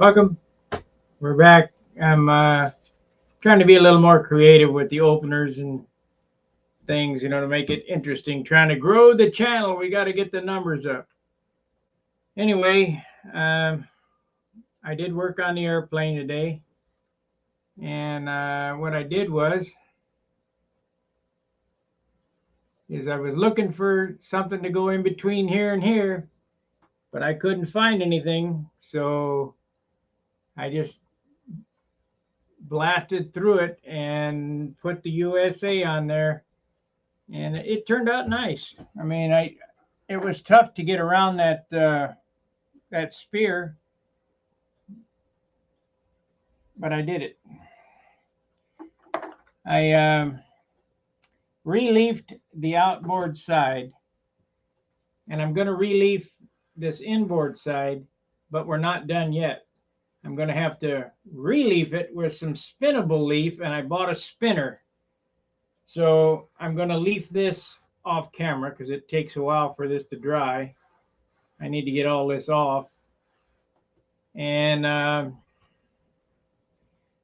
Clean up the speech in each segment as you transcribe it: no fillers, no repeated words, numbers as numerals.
Welcome. We're back. I'm trying to be a little more creative with the openers and things, to make it interesting. Trying to grow the channel. We got to get the numbers up. Anyway, I did work on the airplane today. And what I did is I was looking for something to go in between here and here, but I couldn't find anything. So I just blasted through it and put the USA on there, and it turned out nice. I mean, it was tough to get around that spear, but I did it. I reliefed the outboard side, and I'm going to relief this inboard side, but we're not done yet. I'm going to have to relief it with some spinnable leaf, and I bought a spinner. So I'm going to leaf this off camera because it takes a while for this to dry. I need to get all this off. And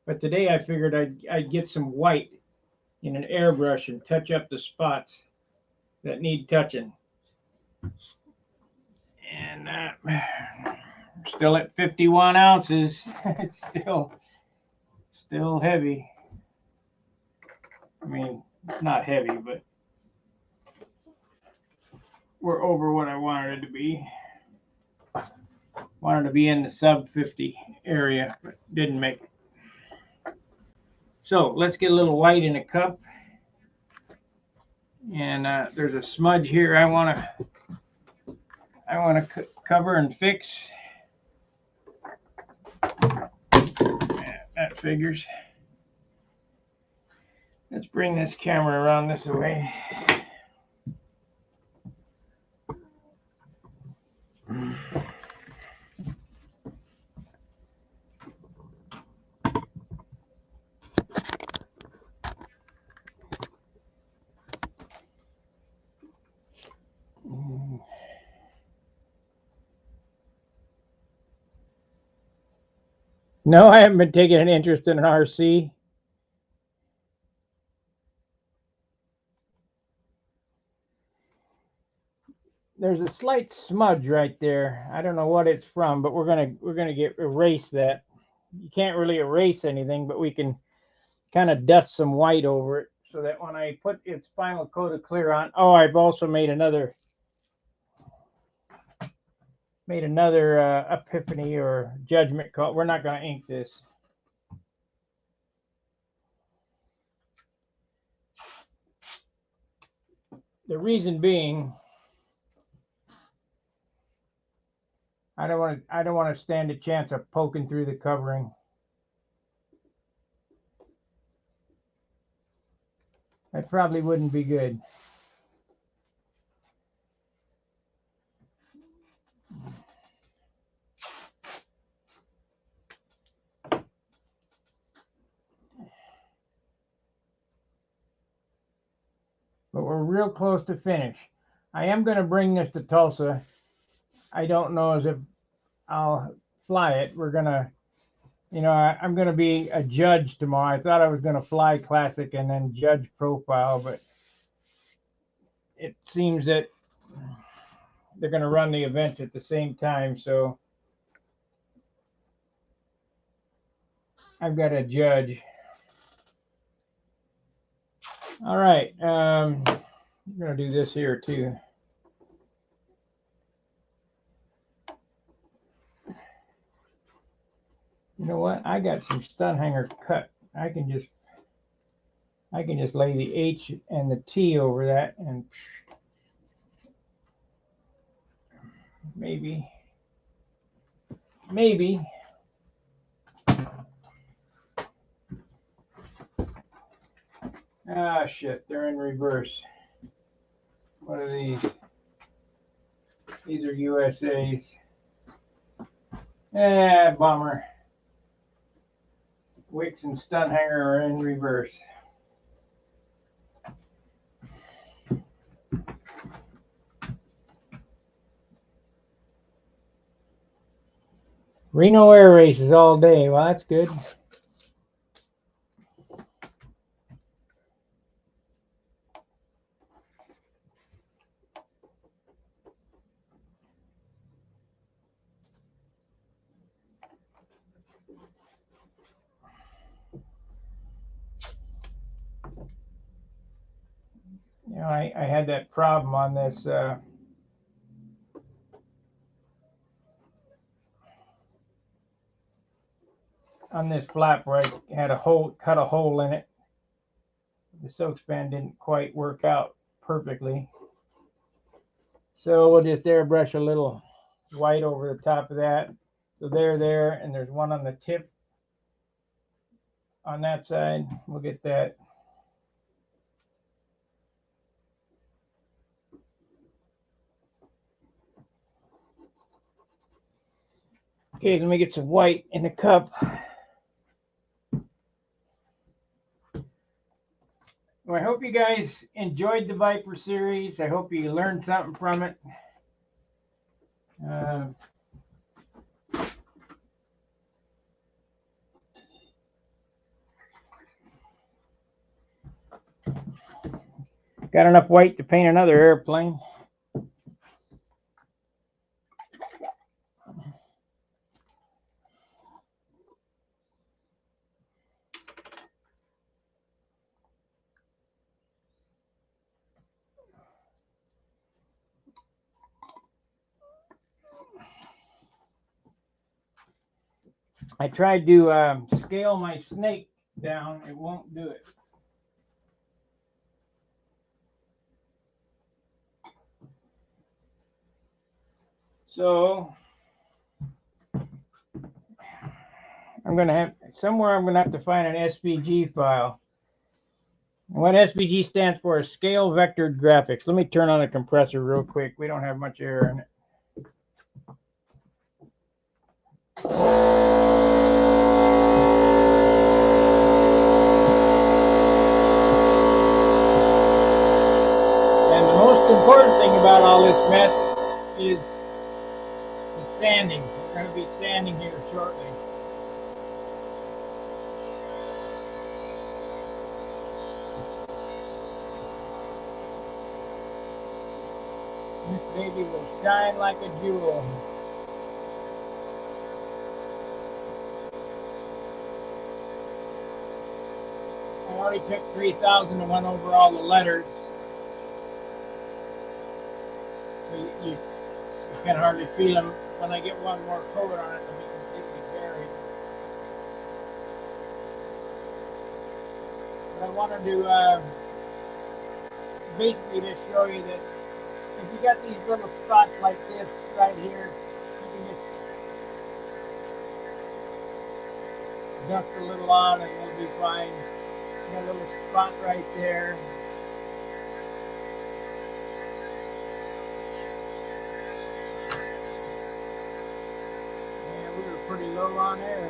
but today I figured I'd get some white in an airbrush and touch up the spots that need touching. And still at 51 ounces. It's still heavy. I mean, it's not heavy, but we're over what I wanted it to be. Wanted to be in the sub 50 area, but didn't make it. So let's get a little white in a cup. And there's a smudge here I want to cover and fix. Yeah, that figures. Let's bring this camera around this way. No, I haven't been taking an interest in an RC. There's a slight smudge right there. I don't know what it's from, but we're gonna erase that. You can't really erase anything, but we can kind of dust some white over it so that when I put its final coat of clear on. Oh, I've also made another epiphany or judgment call. We're not going to ink this. The reason being, I don't want to stand a chance of poking through the covering. That probably wouldn't be good. But we're real close to finish. I am going to bring this to Tulsa. I don't know as if I'll fly it. We're going to, I'm going to be a judge tomorrow. I thought I was going to fly classic and then judge profile, but it seems that they're going to run the events at the same time. So I've got to judge. All right. I'm going to do this here too. You know what? I got some stun hanger cut. I can just lay the H and the T over that, and maybe. Ah, shit, they're in reverse. What are these? These are USA's. Bummer. Wicks and stun hanger are in reverse. Reno Air Races all day. Well, that's good. You know, I had that problem on this flap where I had cut a hole in it. The silk span didn't quite work out perfectly. So we'll just airbrush a little white over the top of that. So there, and there's one on the tip on that side. We'll get that. Okay, let me get some white in the cup. Well, I hope you guys enjoyed the Viper series. I hope you learned something from it. Got enough white to paint another airplane. I tried to scale my snake down. It won't do it. So I'm going to have to find an SVG file. And what SVG stands for is Scale Vectored Graphics. Let me turn on the compressor real quick. We don't have much air in it. And the most important thing about all this mess is the sanding. We're going to be sanding here shortly. This baby will shine like a jewel. I already took 3,000 and went over all the letters. So you can hardly feel them. When I get one more coat on it, they'll be completely buried. But I wanted to basically just show you that if you got these little spots like this right here, you can just dust a little on and it'll be fine. Got a little spot right there. Yeah, we were pretty low on air.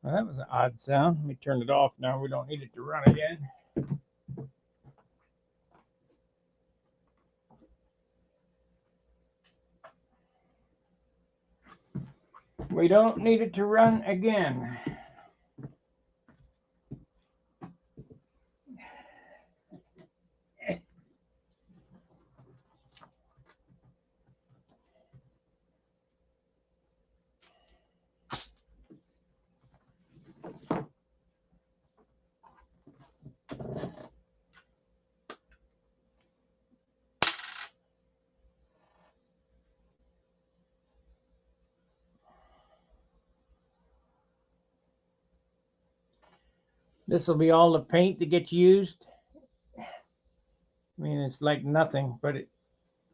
Well, that was an odd sound. Let me turn it off now. We don't need it to run again. We don't need it to run again. This will be all the paint that gets used. I mean, it's like nothing, but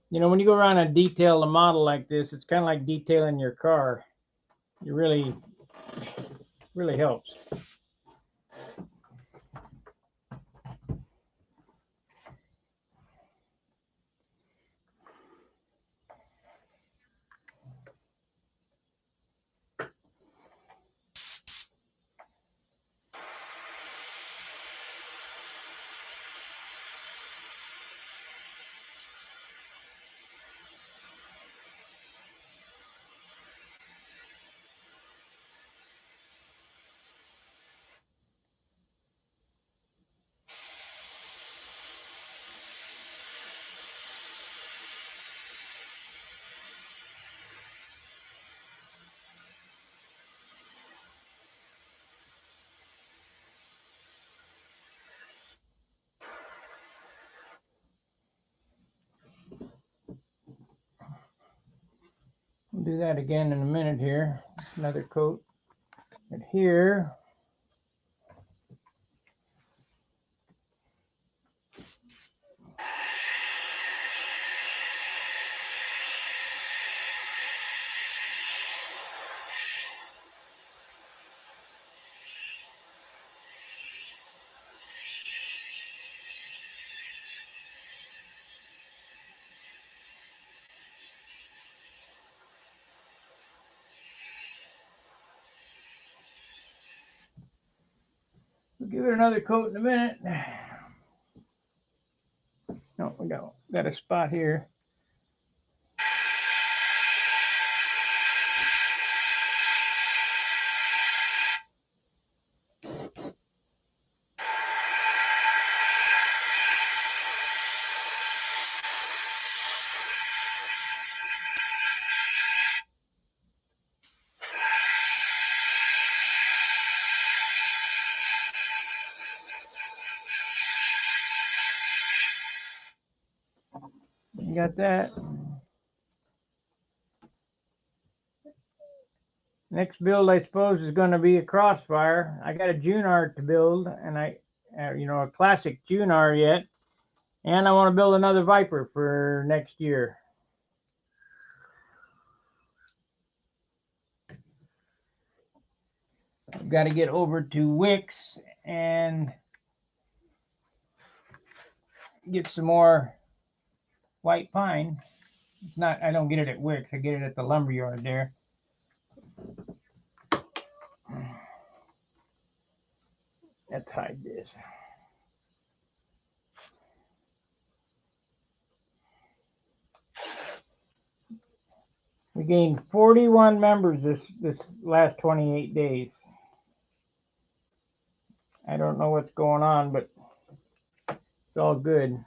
you know, when you go around and detail a model like this, it's kind of like detailing your car. It really helps. do that again in a minute here. Another coat. But here, we'll give it another coat in a minute. No, we got a spot here. You got that. Next build, I suppose, is going to be a Crossfire. I got a Junar to build, and a classic Junar yet. And I want to build another Viper for next year. I've got to get over to Wix and get some more white pine. It's not, I don't get it at Wix. I get it at the lumberyard there. Let's hide this. We gained 41 members this last 28 days. I don't know what's going on, but it's all good.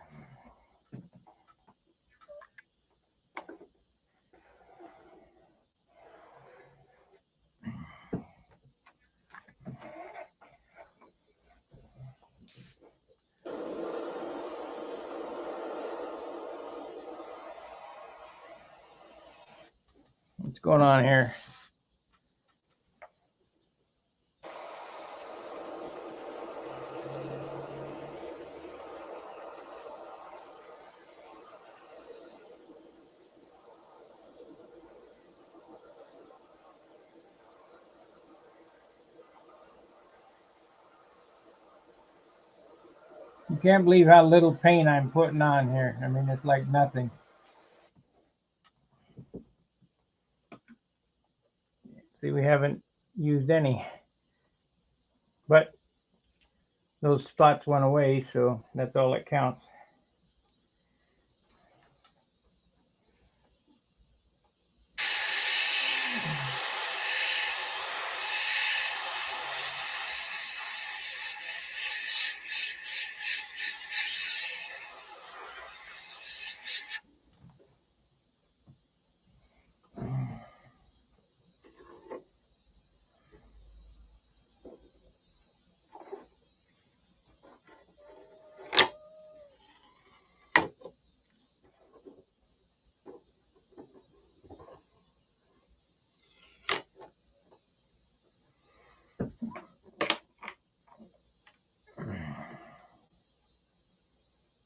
What's going on here? You can't believe how little paint I'm putting on here. I mean, it's like nothing. See, we haven't used any. But those spots went away, so that's all that counts.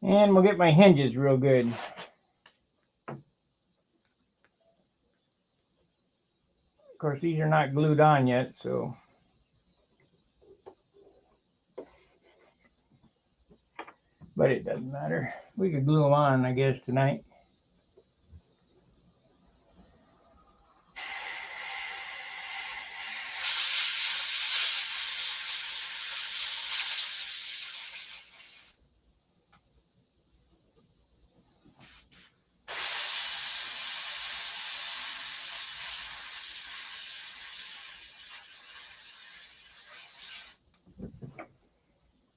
And we'll get my hinges real good. Of course, these are not glued on yet, so. But it doesn't matter. We could glue them on, I guess, tonight.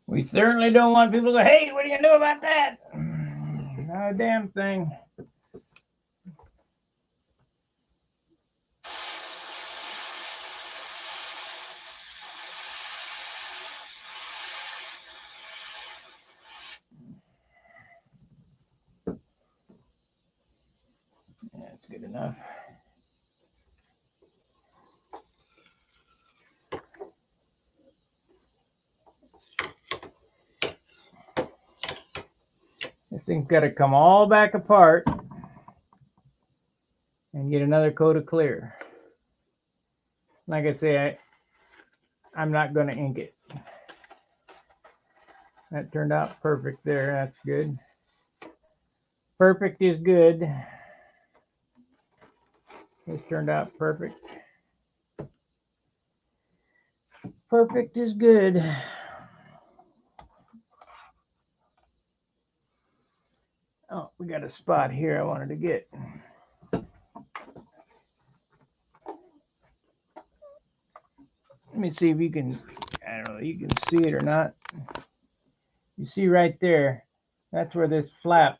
We certainly don't want people to, hey, what are you going to do about that? Not a damn thing. That's good enough. This thing's got to come all back apart and get another coat of clear. Like I say, I'm not going to ink it. That turned out perfect there. That's good. Perfect is good. This turned out perfect. Perfect is good. Oh, we got a spot here I wanted to get. Let me see if you can, I don't know, you can see it or not. You see right there, that's where this flap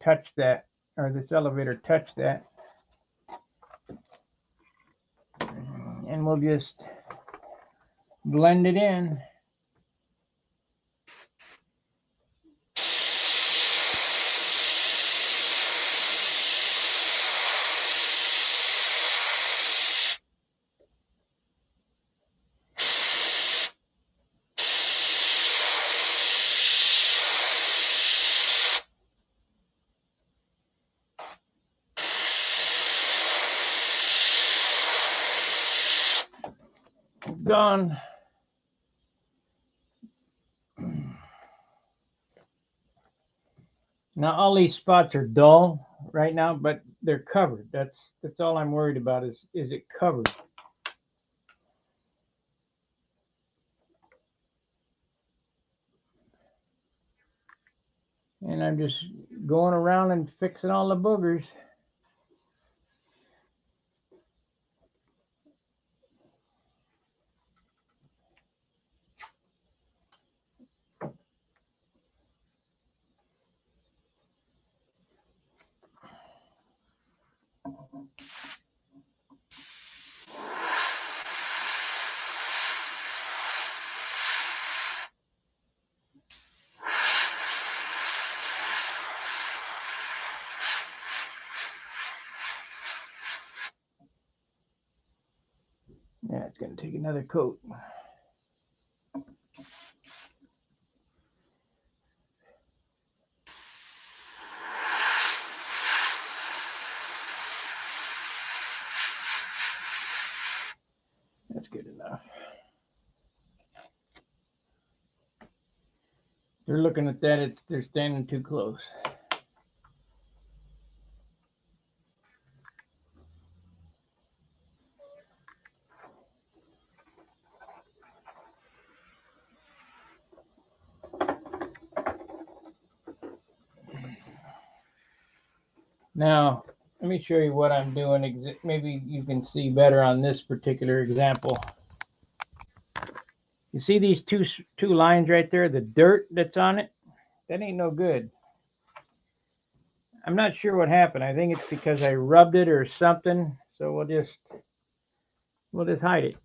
touched that, or this elevator touched that. And we'll just blend it in. Gone. Now all these spots are dull right now, but they're covered. That's all I'm worried about is it covered. And I'm just going around and fixing all the boogers. Yeah, it's going to take another coat. That's good enough. They're looking at that, they're standing too close. Now, let me show you what I'm doing. Maybe you can see better on this particular example. You see these two lines right there, the dirt that's on it? That ain't no good. I'm not sure what happened. I think it's because I rubbed it or something. So we'll just hide it.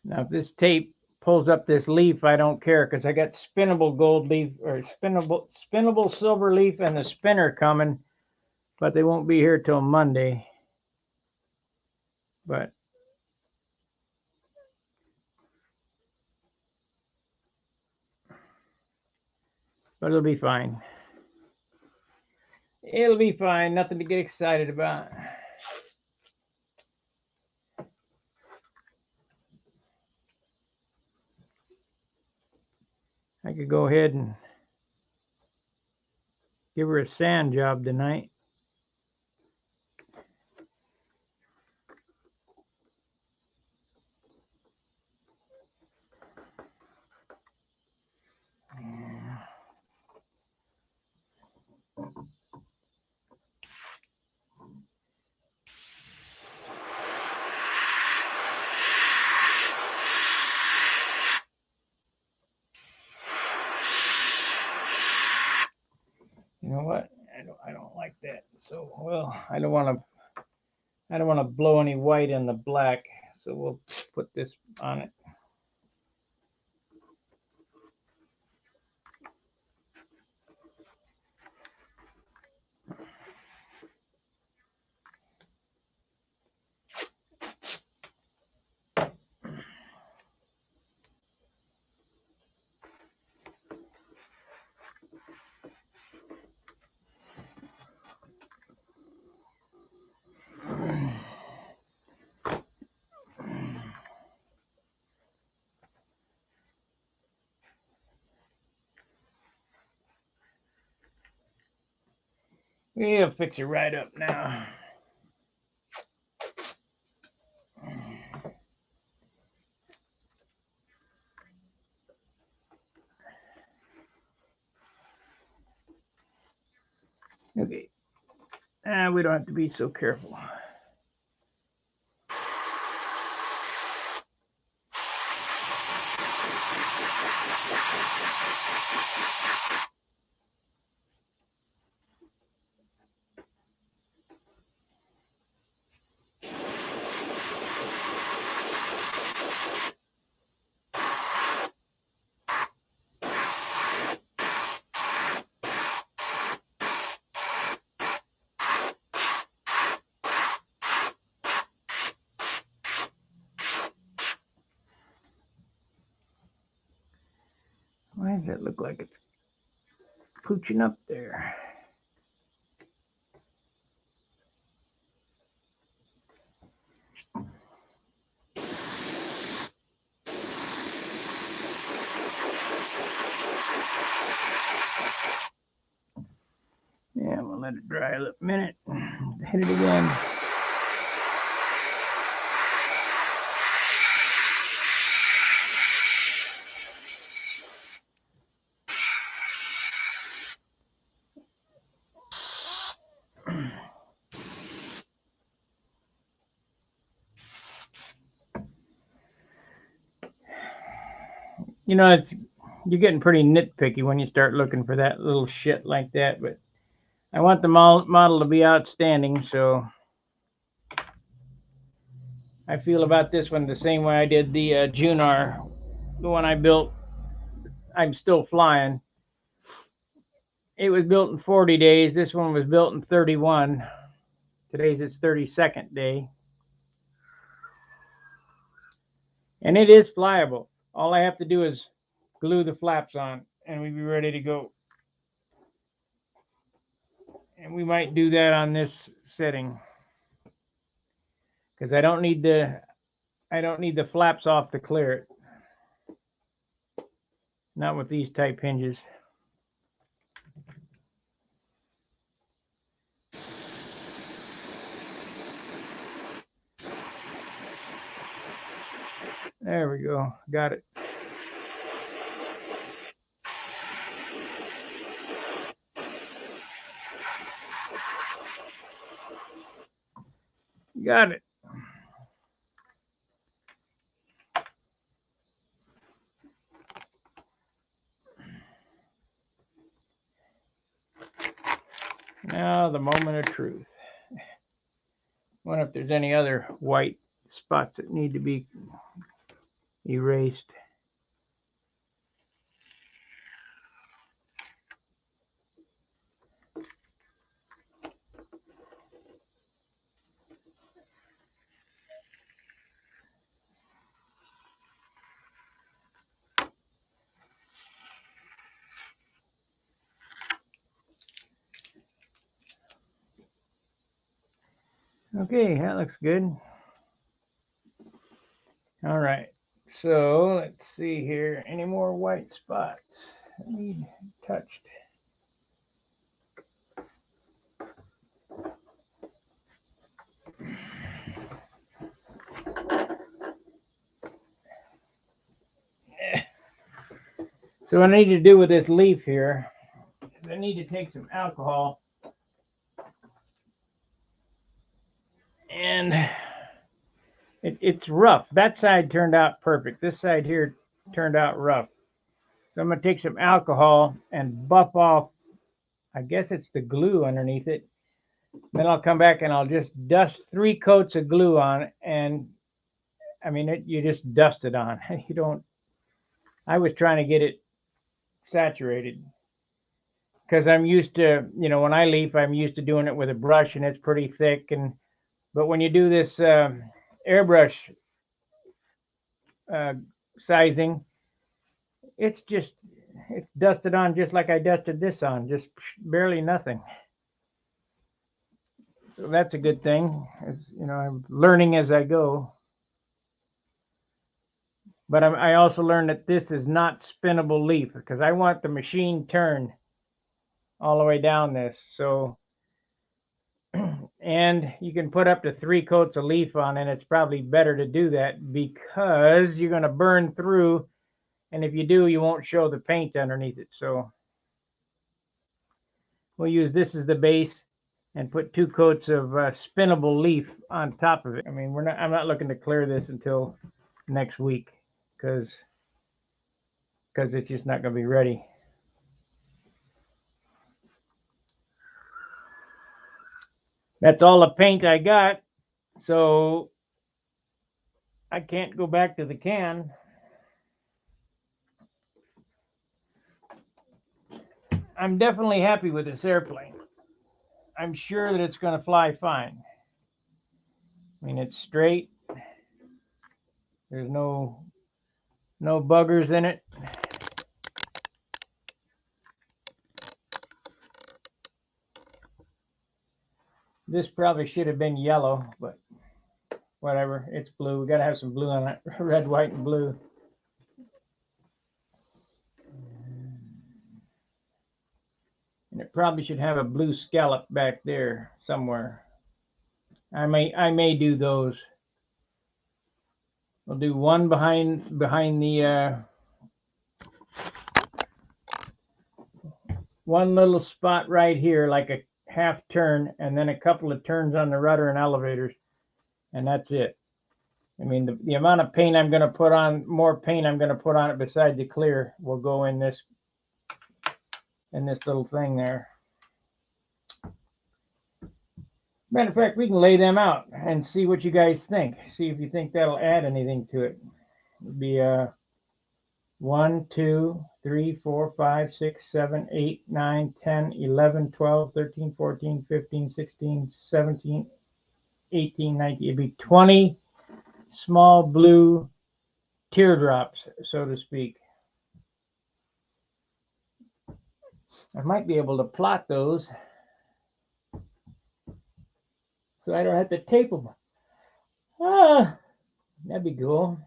Now, if this tape pulls up this leaf, I don't care because I got spinnable gold leaf or spinnable silver leaf and the spinner coming, but they won't be here till Monday. But it'll be fine. It'll be fine. Nothing to get excited about. I could go ahead and give her a sand job tonight. You know what? I don't like that. So well, I don't want to blow any white in the black. So we'll put this on it. We'll fix it right up now. Okay. We don't have to be so careful. Why does it look like it's pooching up there? Yeah, we'll let it dry a minute. Hit it again. You know, you're getting pretty nitpicky when you start looking for that little shit like that, but I want the model to be outstanding, so I feel about this one the same way I did the Junar, the one I built. I'm still flying. It was built in 40 days. This one was built in 31. Today's its 32nd day. And it is flyable. All I have to do is glue the flaps on and we'll be ready to go. And we might do that on this setting because I don't need the flaps off to clear it. Not with these type hinges. There we go. Got it. Got it. Now the moment of truth. Wonder if there's any other white spots that need to be erased. Okay, that looks good. All right, so let's see here. Any more white spots that need touched? So what I need to do with this leaf here is I need to take some alcohol and it's rough. That side turned out perfect. This side here turned out rough. So I'm going to take some alcohol and buff off, I guess it's the glue underneath it. Then I'll come back and I'll just dust 3 coats of glue on, and I mean, you just dust it on. You don't, I was trying to get it saturated because I'm used to, you know, when I leaf, I'm used to doing it with a brush and it's pretty thick. But when you do this airbrush sizing, it's dusted on just like I dusted this on, just barely nothing. So that's a good thing. You know, I'm learning as I go. But I also learned that this is not spinnable leaf because I want the machine turn all the way down this. So And you can put up to 3 coats of leaf on, and it's probably better to do that because you're going to burn through, and if you do, you won't show the paint underneath it. So we'll use this as the base and put 2 coats of spinnable leaf on top of it. I mean, I'm not looking to clear this until next week because it's just not going to be ready. That's all the paint I got, so I can't go back to the can. I'm definitely happy with this airplane. I'm sure that it's going to fly fine. I mean, it's straight. There's no buggers in it. This probably should have been yellow, but whatever. It's blue. We got to have some blue on it. Red, white, and blue. And it probably should have a blue scallop back there somewhere. I may do those. We'll do one behind the one little spot right here, like a half turn, and then a couple of turns on the rudder and elevators, and that's it. I mean, the amount of paint I'm going to put on, more paint I'm going to put on it besides the clear, will go in this little thing there. Matter of fact, we can lay them out and see what you guys think. See if you think that'll add anything to it. It'd be 1, 2, 3, 4, 5, 6, 7, 8, 9, 10, 11, 12, 13, 14, 15, 16, 17, 18, 19. It'd be 20 small blue teardrops, so to speak. I might be able to plot those so I don't have to tape them. Ah, that'd be cool.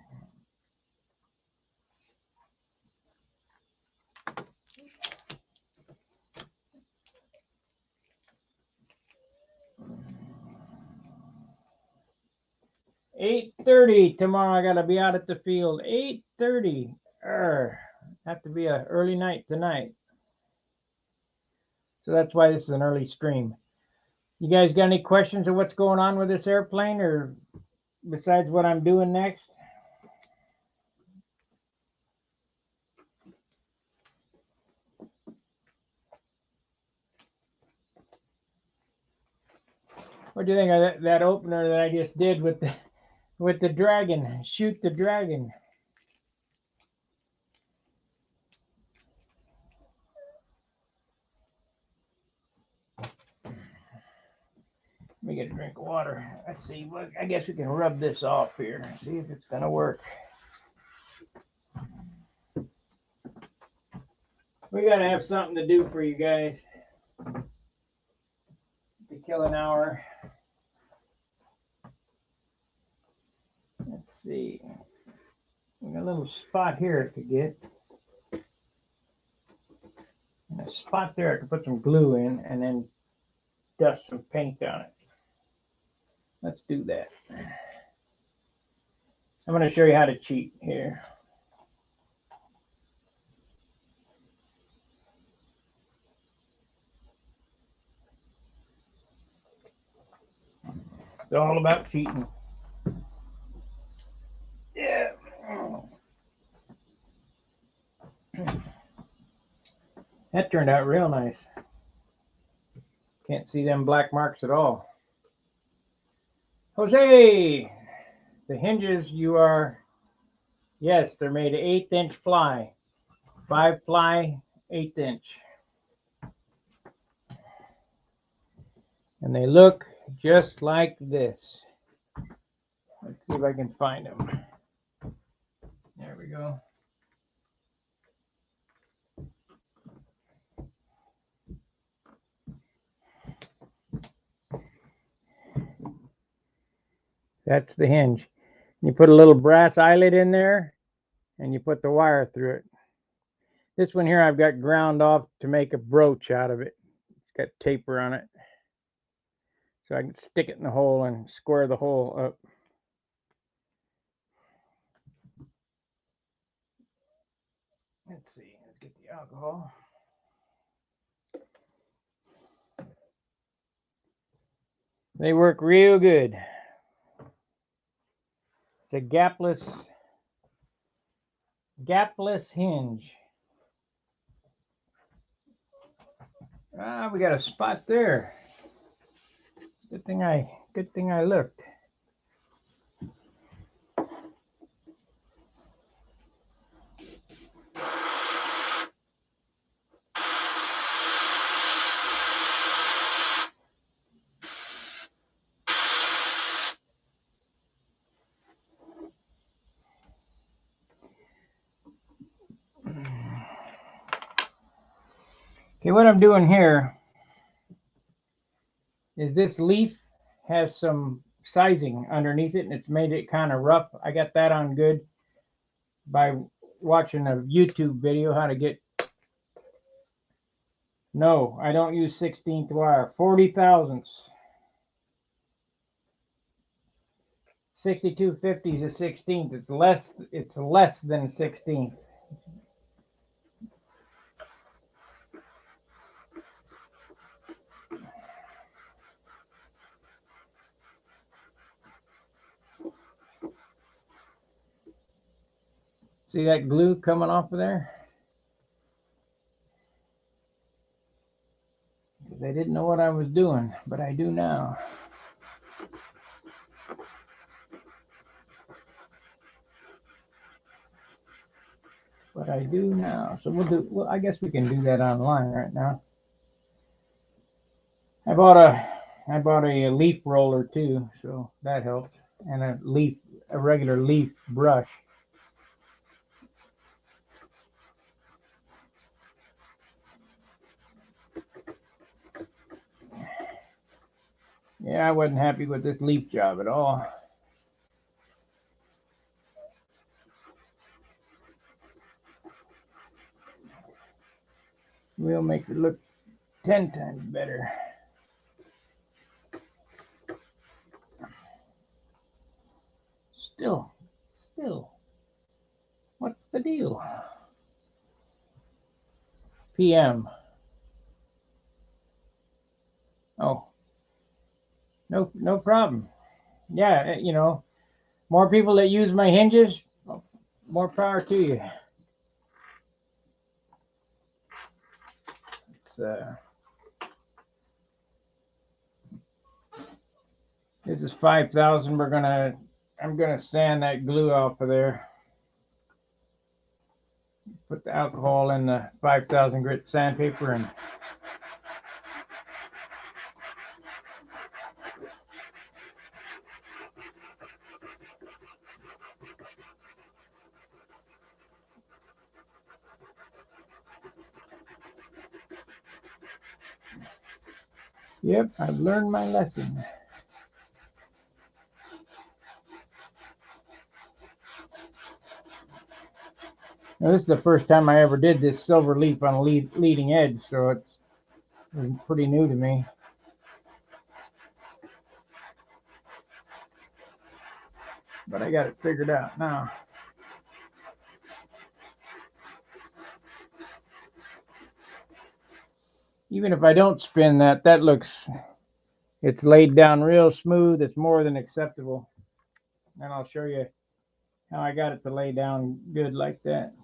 $8:30 tomorrow. I gotta be out at the field. 8:30. Have to be an early night tonight. So that's why this is an early stream. You guys got any questions of what's going on with this airplane, or besides what I'm doing next? What do you think of that opener that I just did with the dragon? Shoot the dragon. Let me get a drink of water. Let's see. I guess we can rub this off here. See if it's gonna work. We gotta have something to do for you guys to kill an hour. Let's see. We got a little spot here to get. And a spot there I can put some glue in and then dust some paint on it. Let's do that. I'm going to show you how to cheat here. It's all about cheating. Yeah. That turned out real nice. Can't see them black marks at all. Jose, the hinges yes, they're made 1/8 inch ply. 5 ply, 1/8 inch. And they look just like this. Let's see if I can find them. There we go. That's the hinge. You put a little brass eyelet in there and you put the wire through it. This one here I've got ground off to make a brooch out of it. It's got taper on it. so I can stick it in the hole and square the hole up. Let's see, let's get the alcohol. They work real good. It's a gapless hinge. Ah, we got a spot there. Good thing I looked. Okay, what I'm doing here is this leaf has some sizing underneath it, and it's made it kind of rough. I got that on good by watching a YouTube video how to get. No, I don't use 16th wire. 40 thousandths. 6250 is a 16th. It's less than a 16th. See that glue coming off of there? Because I didn't know what I was doing, but I do now. But I do now. So well, I guess we can do that online right now. I bought a leaf roller too, so that helped. And a regular leaf brush. Yeah, I wasn't happy with this leaf job at all. We'll make it look 10 times better. Still, what's the deal? PM. Oh, no problem. Yeah, you know, more people that use my hinges, more power to you. This is 5,000. I'm gonna sand that glue off of there. Put the alcohol in the 5,000 grit sandpaper and yep, I've learned my lesson. Now, this is the first time I ever did this silver leaf on a leading edge, so it's pretty new to me. But I got it figured out now. Even if I don't spin that it's laid down real smooth. It's more than acceptable. And I'll show you how I got it to lay down good like that.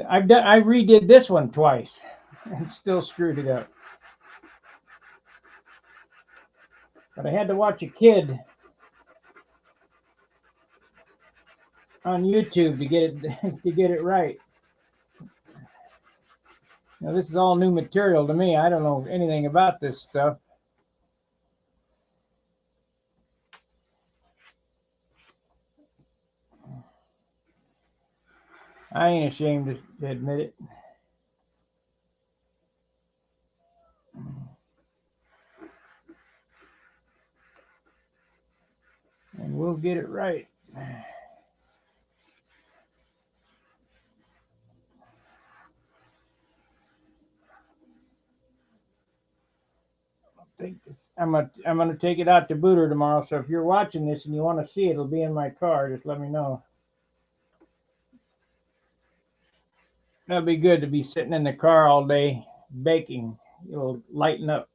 I redid this one twice and still screwed it up. But I had to watch a kid on YouTube to get it right. Now this is all new material to me. I don't know anything about this stuff. I ain't ashamed to admit it. And we'll get it right. think this. I'm gonna take it out to Booter tomorrow. So if you're watching this and you want to see it, it'll be in my car. Just let me know. That'd be good to be sitting in the car all day baking. It'll lighten up.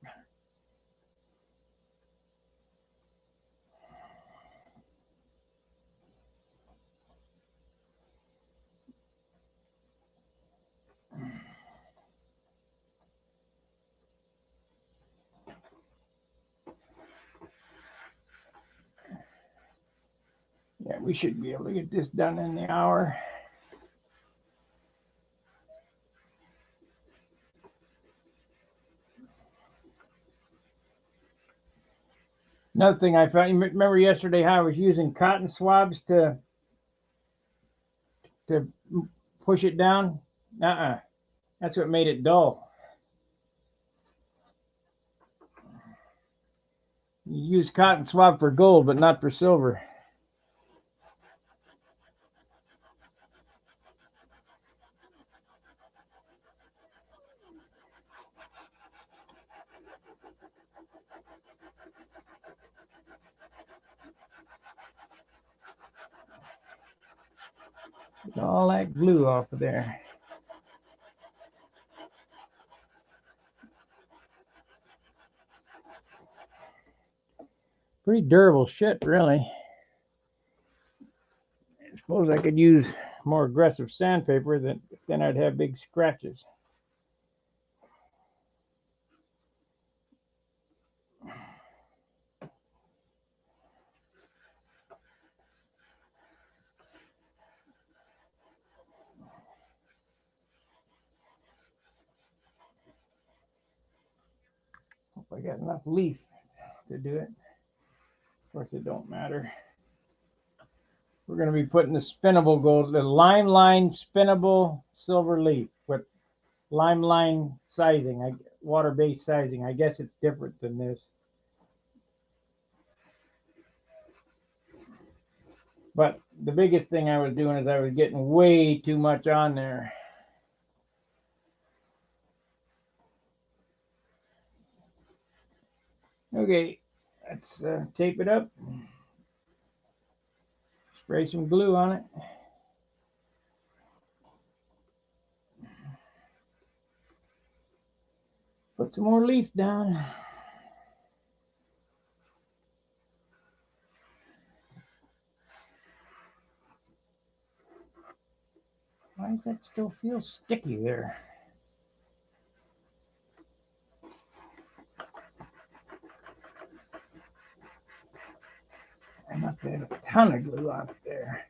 Yeah, we should be able to get this done in the hour. Another thing I found, you remember yesterday how I was using cotton swabs to push it down? That's what made it dull. You use cotton swab for gold, but not for silver. Get all that glue off of there. Pretty durable shit, really. I suppose I could use more aggressive sandpaper, then I'd have big scratches. Hope I got enough leaf to do it. Of course, it don't matter. We're going to be putting the spinnable gold, the Limeline spinnable silver leaf with Limeline sizing, water-based sizing. I guess it's different than this. But the biggest thing I was doing is I was getting way too much on there. Okay, let's tape it up. Spray some glue on it. Put some more leaf down. Why does that still feel sticky there? I must have a ton of glue on it there.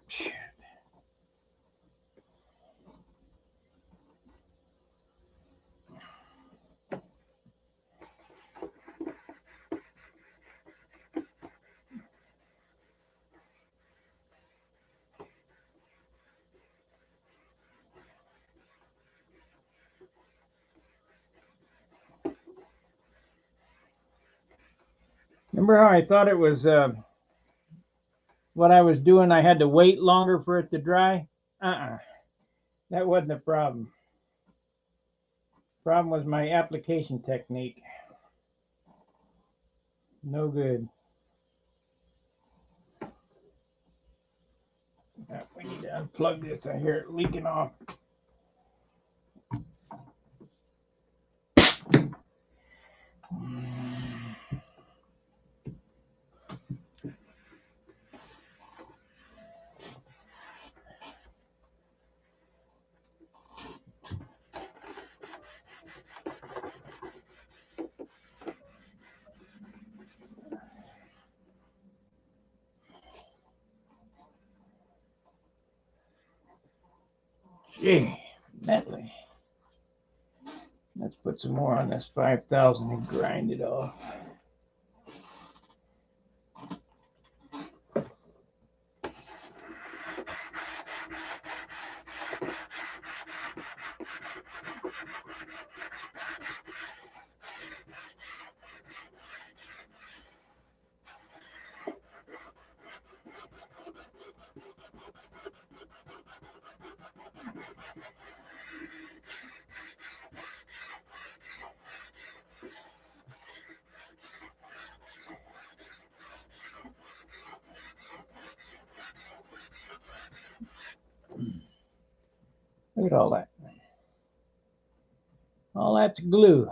Shit. Remember how I thought it was what I was doing? I had to wait longer for it to dry? That wasn't the problem. Problem was my application technique. No good. We need to unplug this. I hear it leaking off. Gee, Netley. Let's put some more on this 5,000 and grind it off. Look at all that. All that's glue.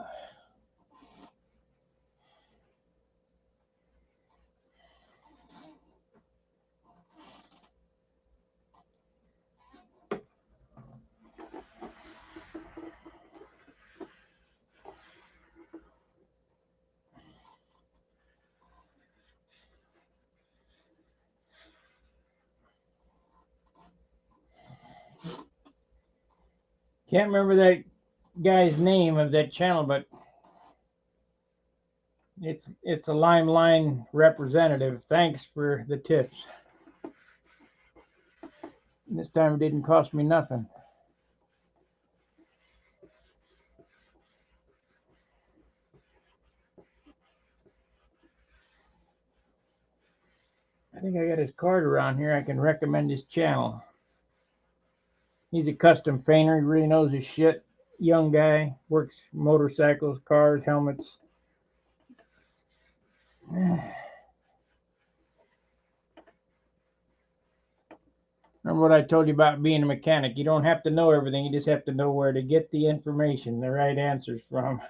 Can't remember that guy's name of that channel, but it's a Limeline representative. Thanks for the tips. This time it didn't cost me nothing. I think I got his card around here. I can recommend his channel. He's a custom painter. He really knows his shit. Young guy, works motorcycles, cars, helmets. Remember what I told you about being a mechanic? You don't have to know everything. You just have to know where to get the information, the right answers from.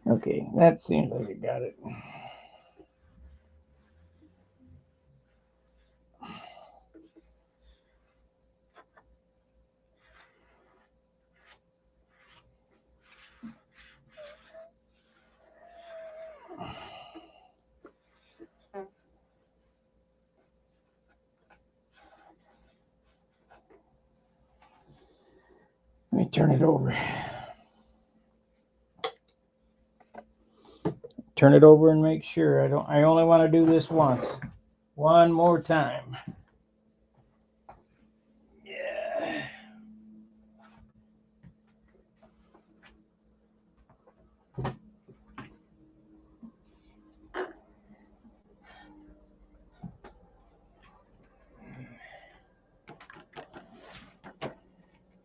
Okay, that seems like it got it. Let me turn it over. Turn it over and make sure. I only want to do this once. One more time. Yeah.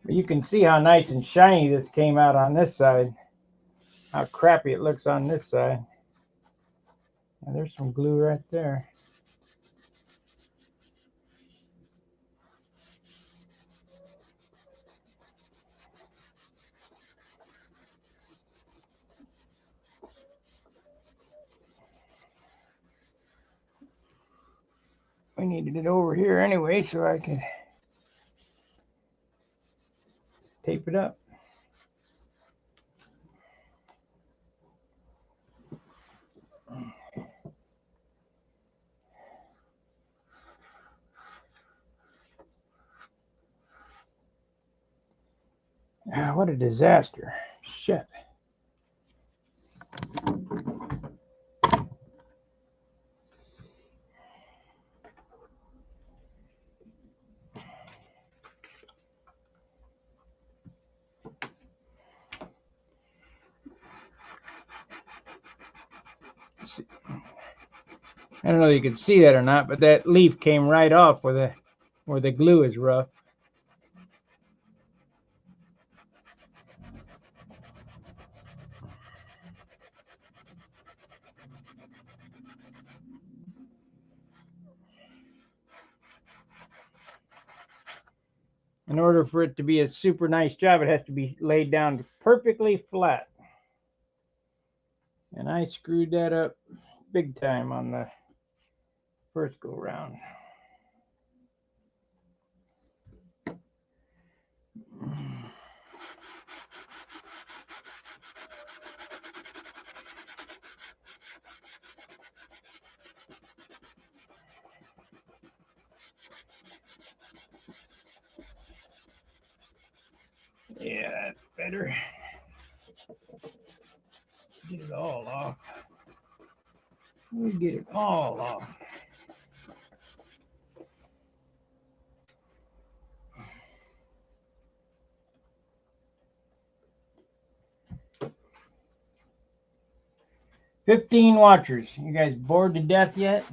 But you can see how nice and shiny this came out on this side. How crappy it looks on this side. And there's some glue right there. We needed it over here anyway, so I could tape it up. Ah, what a disaster. Shit. I don't know if you can see that or not, but that leaf came right off where the glue is rough. In order for it to be a super nice job, it has to be laid down perfectly flat. And I screwed that up big time on the first go round. Yeah, that's better. Get it all off. We get it all off. "15 watchers. You guys bored to death yet?"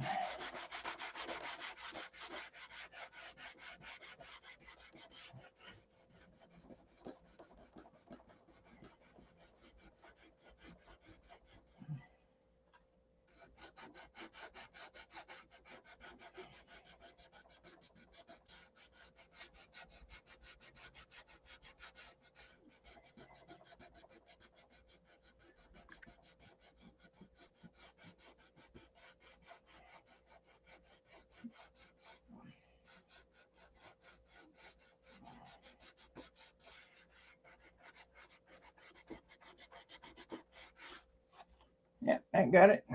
Yeah, I got it.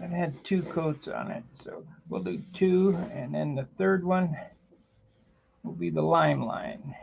It had 2 coats on it, so we'll do 2, and then the third one will be the lime line.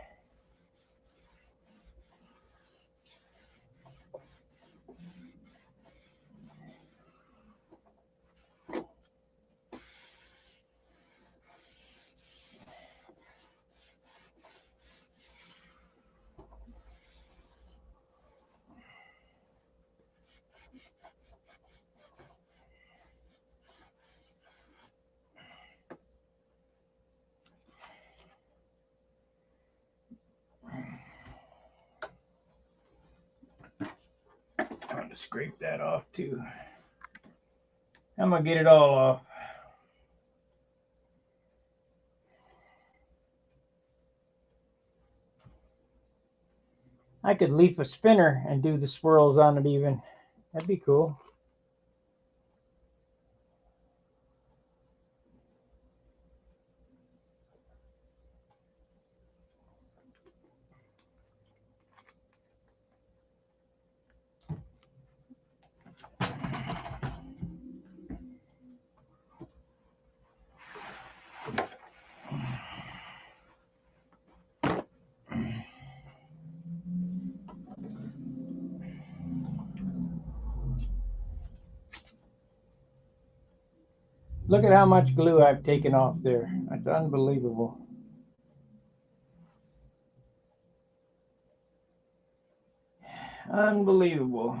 I'm going to scrape that off too. I'm going to get it all off. I could leaf a spinner and do the swirls on it even. That'd be cool. Look at how much glue I've taken off there. That's unbelievable. Unbelievable.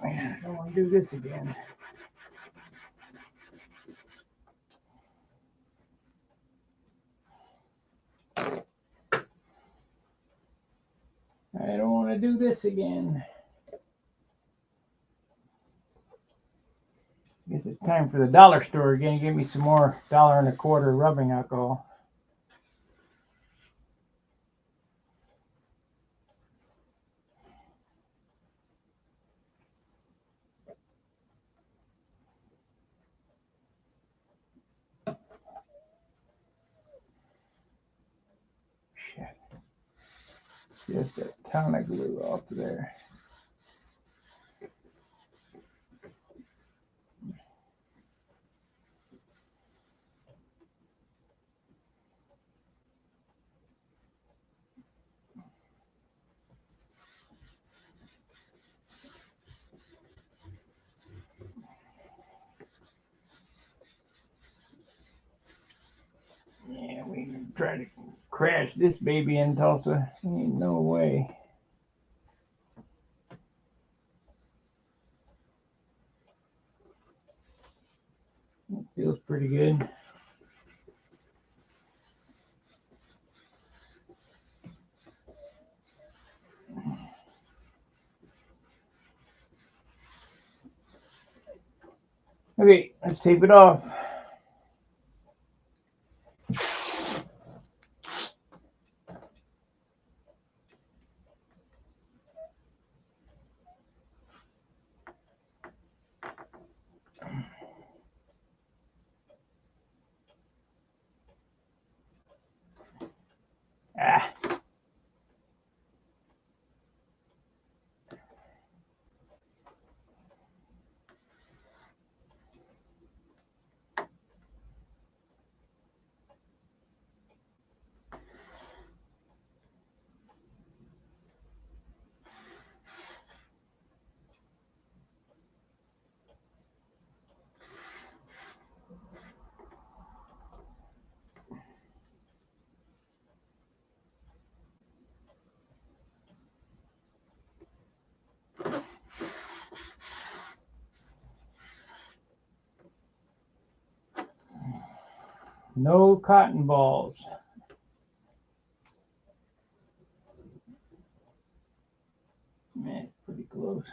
Man, I don't want to do this again. I don't want to do this again. Guess it's time for the dollar store again. Give me some more $1.25 rubbing alcohol. Shit. Just a ton of glue off there. Yeah, we can try to crash this baby in Tulsa. Ain't no way. It feels pretty good. Okay, let's tape it off. No cotton balls. Man, it's pretty close.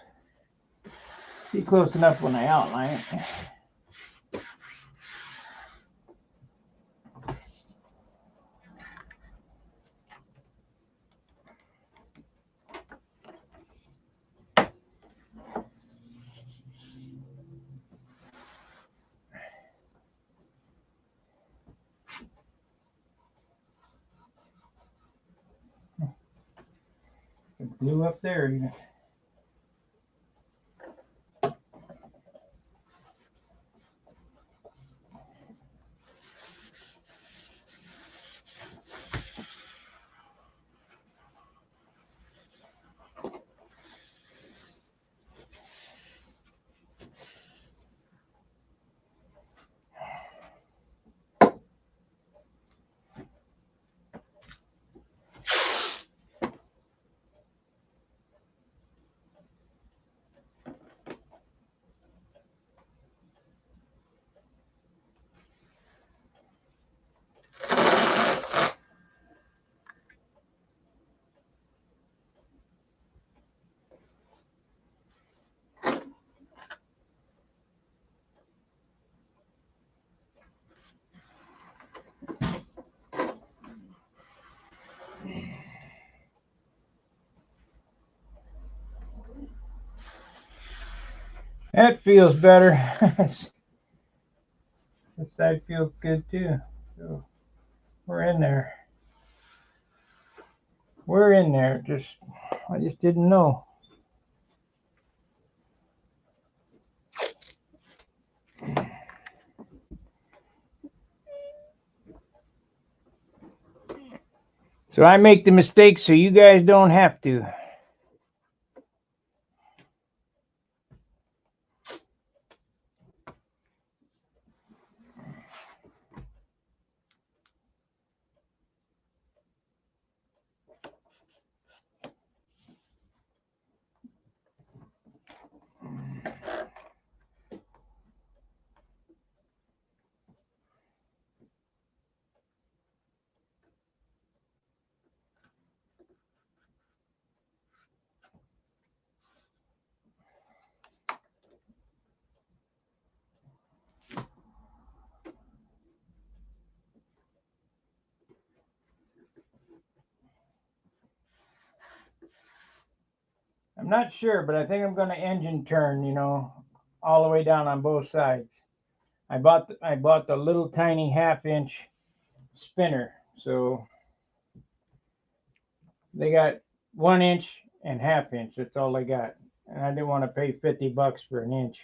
Be close enough when I outline it. It blew up there even. That feels better. This side feels good too. So we're in there. We're in there. I just didn't know. So I make the mistakes so you guys don't have to. I'm not sure, but I think I'm going to engine turn, all the way down on both sides. I bought the little tiny 1/2 inch spinner, so they got 1 inch and 1/2 inch. That's all they got, and I didn't want to pay $50 for an inch.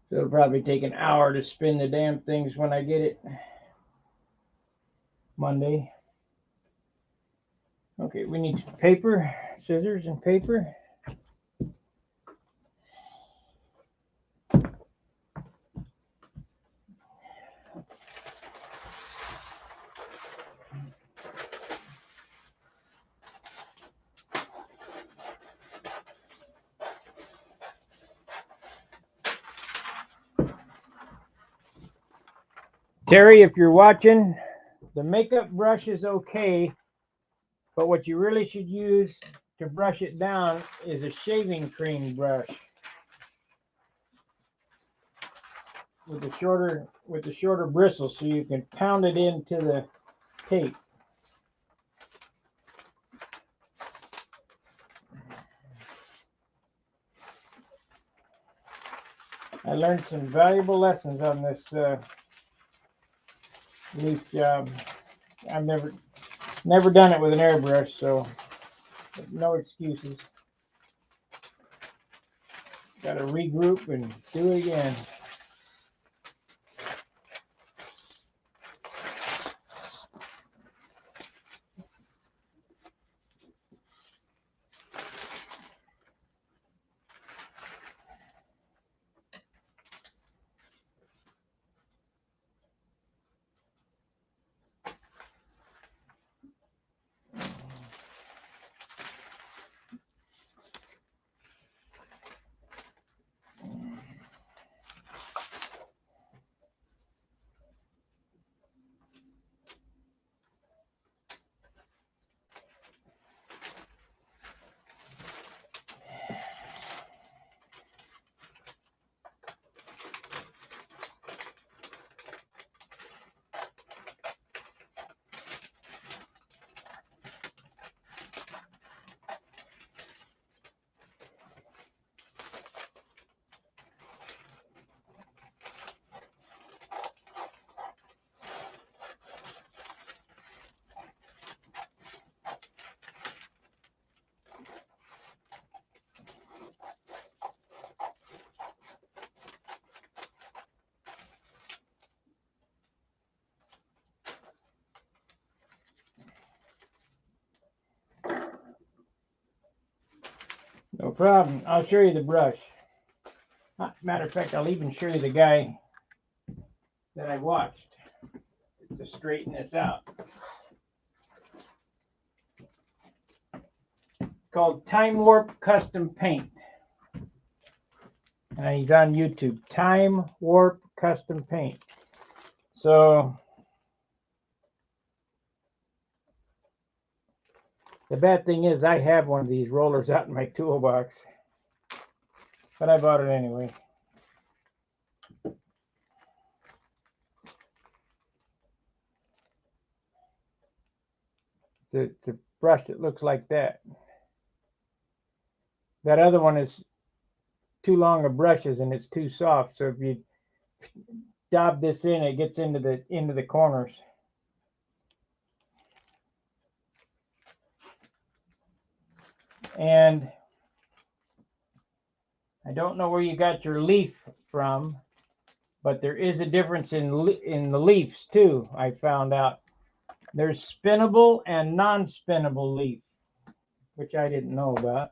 So it'll probably take an hour to spin the damn things when I get it Monday. Okay, we need paper, scissors, and paper. Terry, if you're watching, the makeup brush is okay, but what you really should use to brush it down is a shaving cream brush with the shorter bristles, so you can pound it into the tape. I learned some valuable lessons on this leaf job. I've never done it with an airbrush, so no excuses. Got to regroup and do it again. problem. I'll show you the brush. Matter of fact, I'll even show you the guy that I watched to straighten this out. Called Time Warp Custom Paint. And he's on YouTube. Time Warp Custom Paint. So the bad thing is I have one of these rollers out in my toolbox, but I bought it anyway. It's a brush that looks like that. That other one is too long of brushes and it's too soft. So if you dab this in, it gets into the corners. And I don't know where you got your leaf from, but there is a difference in the leaves too. I found out there's spinnable and non-spinnable leaf, which I didn't know about.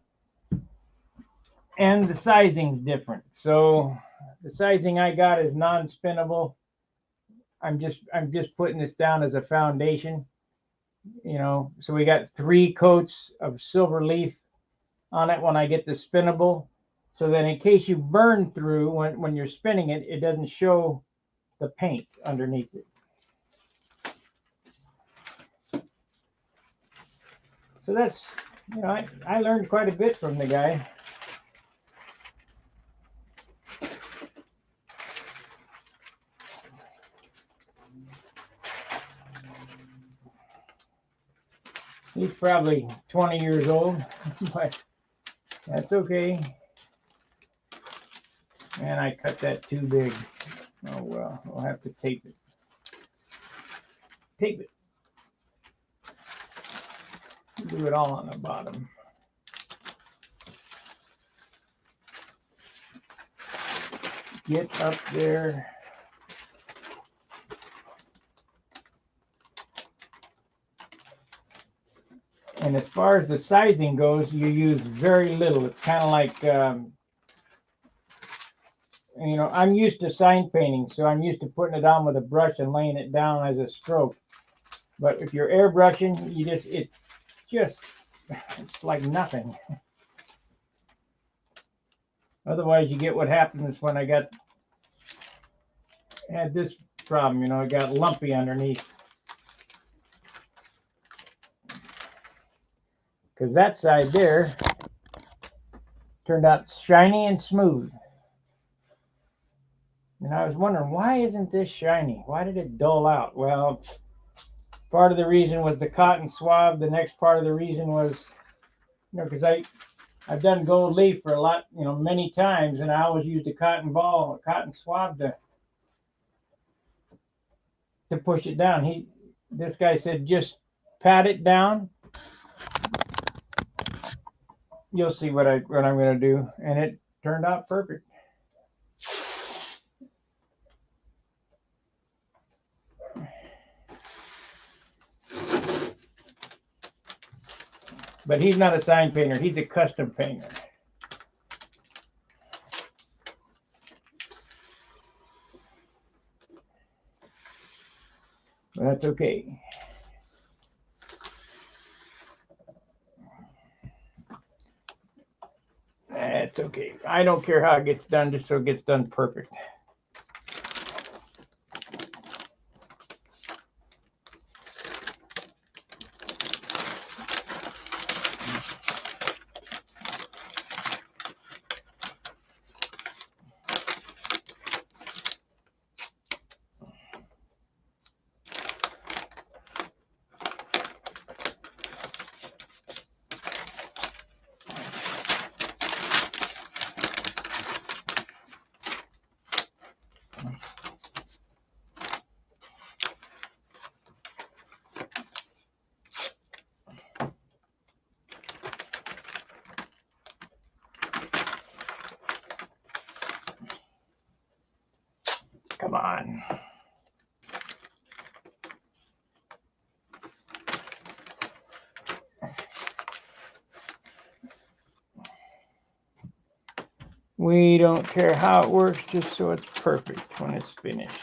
And the sizing's different. So the sizing I got is non-spinnable. I'm just putting this down as a foundation, you know. So we got 3 coats of silver leaf on it when I get the spinnable. So then in case you burn through when you're spinning it, it doesn't show the paint underneath it. So that's, you know, I learned quite a bit from the guy. He's probably 20 years old, but that's okay. And I cut that too big. Oh well, we'll have to tape it. Tape it. Do it all on the bottom. Get up there. And as far as the sizing goes, you use very little. It's kind of like, you know, I'm used to sign painting, so I'm used to putting it on with a brush and laying it down as a stroke. But if you're airbrushing, it's like nothing. Otherwise, you get what happens when I had this problem, you know, it got lumpy underneath. Because that side there turned out shiny and smooth. And I was wondering, why isn't this shiny? Why did it dull out? Well, part of the reason was the cotton swab. The next part of the reason was, you know, because I've done gold leaf for a lot, you know, many times, and I always used a cotton ball, a cotton swab to push it down. This guy said, just pat it down. You'll see what I'm going to do, and it turned out perfect. But he's not a sign painter. He's a custom painter. But that's okay. That's okay. I don't care how it gets done, just so it gets done perfect. Come on. We don't care how it works, just so it's perfect when it's finished.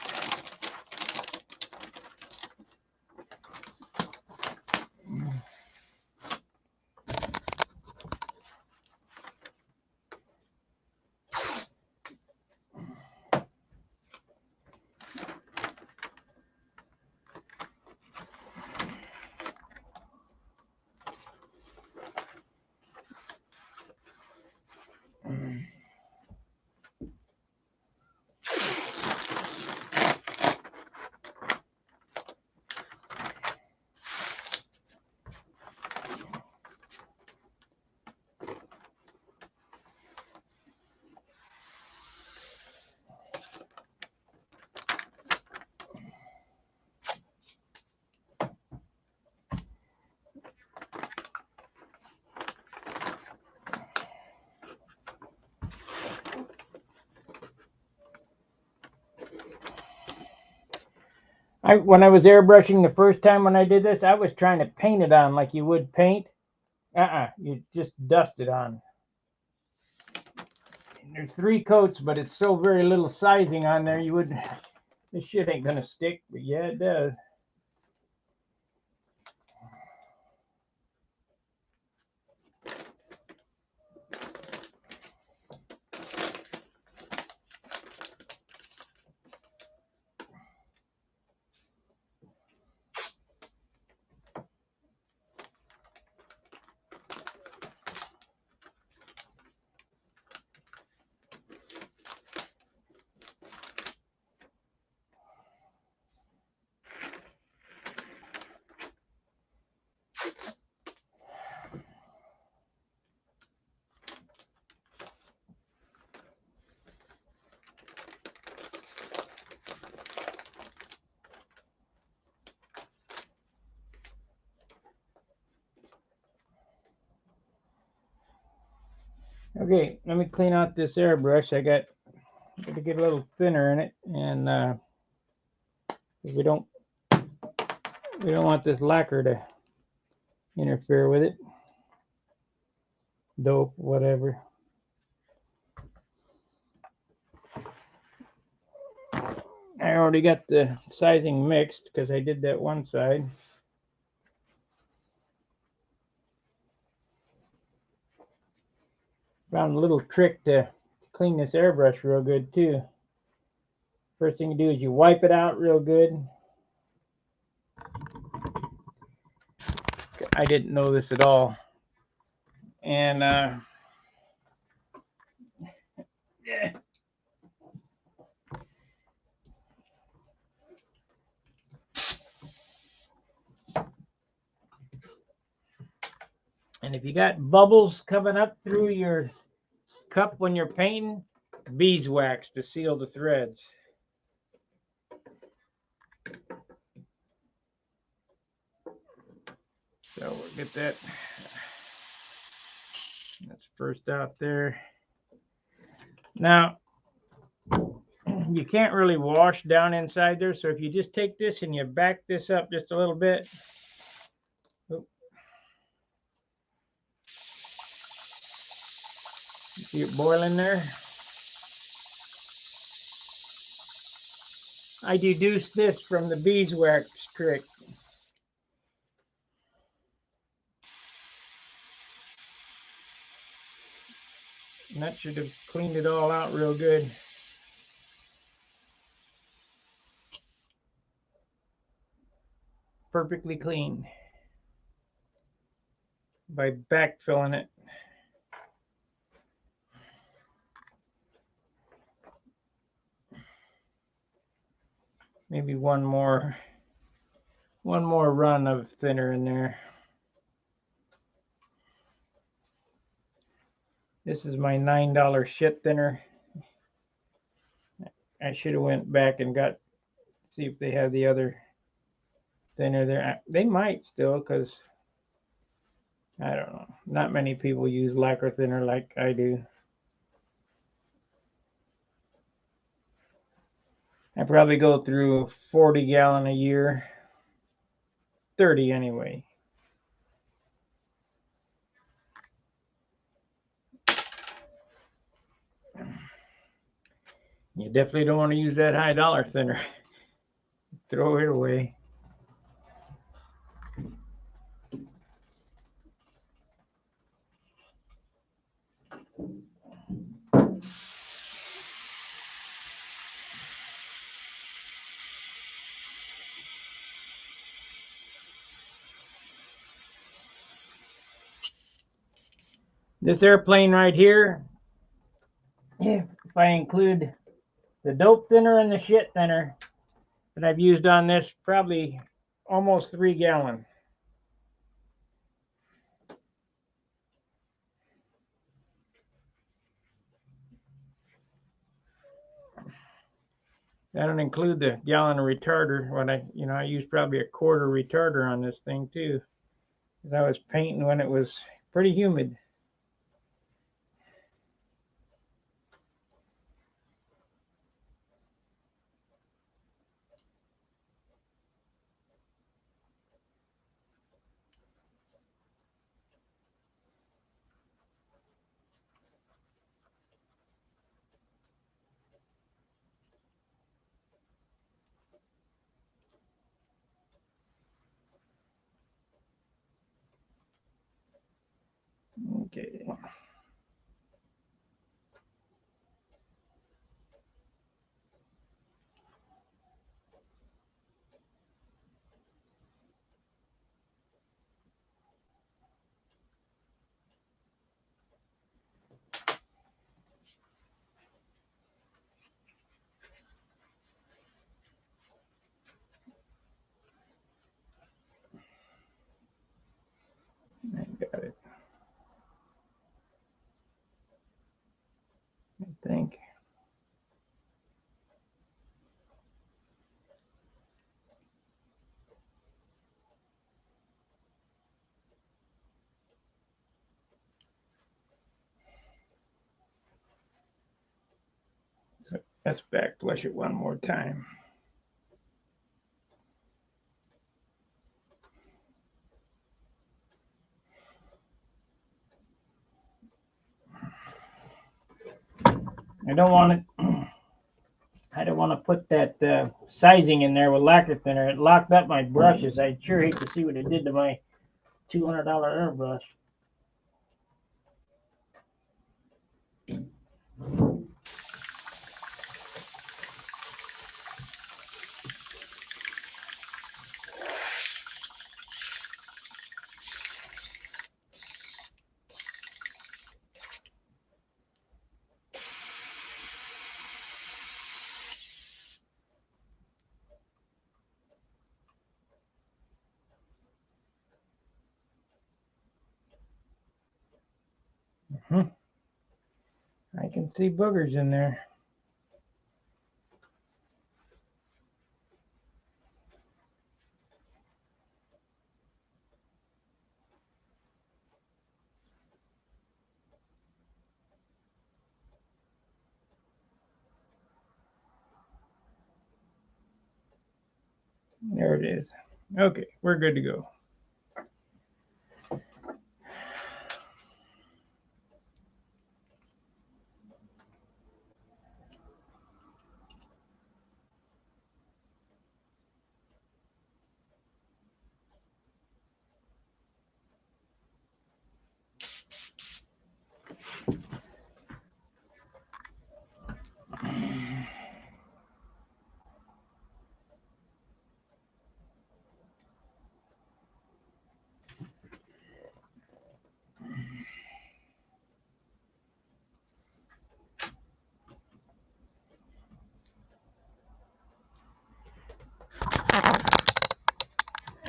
When I was airbrushing the first time when I did this, I was trying to paint it on like you would paint. You just dust it on. There's 3 coats, but it's so very little sizing on there, you wouldn't. This shit ain't gonna stick, but yeah, it does. Okay, let me clean out this airbrush. I got to get a little thinner in it, and we don't want this lacquer to interfere with it. Dope, whatever. I already got the sizing mixed because I did that one side. Found a little trick to clean this airbrush real good too. First thing you do is you wipe it out real good. I didn't know this at all. And yeah. And if you got bubbles coming up through your cup when you're painting, beeswax to seal the threads. So we'll get that. That's first out there. Now, you can't really wash down inside there, so if you just take this and you back this up just a little bit. See it boiling there? I deduced this from the beeswax trick. And that should have cleaned it all out real good. Perfectly clean by backfilling it. Maybe one more run of thinner in there. This is my $9 shit thinner. I should have went back and see if they have the other thinner there. They might still, because I don't know. Not many people use lacquer thinner like I do. I probably go through 40 gallon a year. 30 anyway. You definitely don't want to use that high dollar thinner. Throw it away. This airplane right here, if I include the dope thinner and the shit thinner that I've used on this, probably almost 3 gallons. That don't include the gallon of retarder. When I used probably a quarter retarder on this thing too, because I was painting when it was pretty humid. Okay. I got it. I think. So let's back flush it one more time. I don't want to put that sizing in there with lacquer thinner. It locked up my brushes. I sure hate to see what it did to my $200 airbrush. I can see boogers in there. There it is. Okay, we're good to go.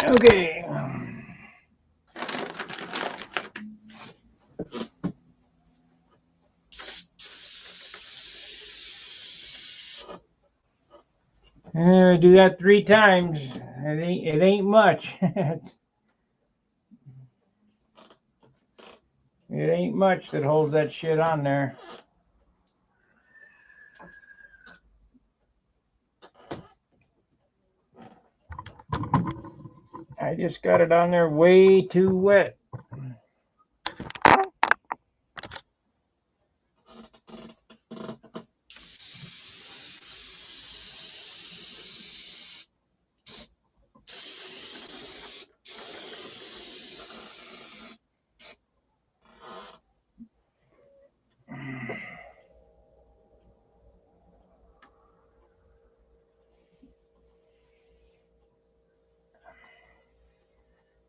Okay. Do that 3 times. It ain't much. It ain't much that holds that shit on there. I just got it on there way too wet.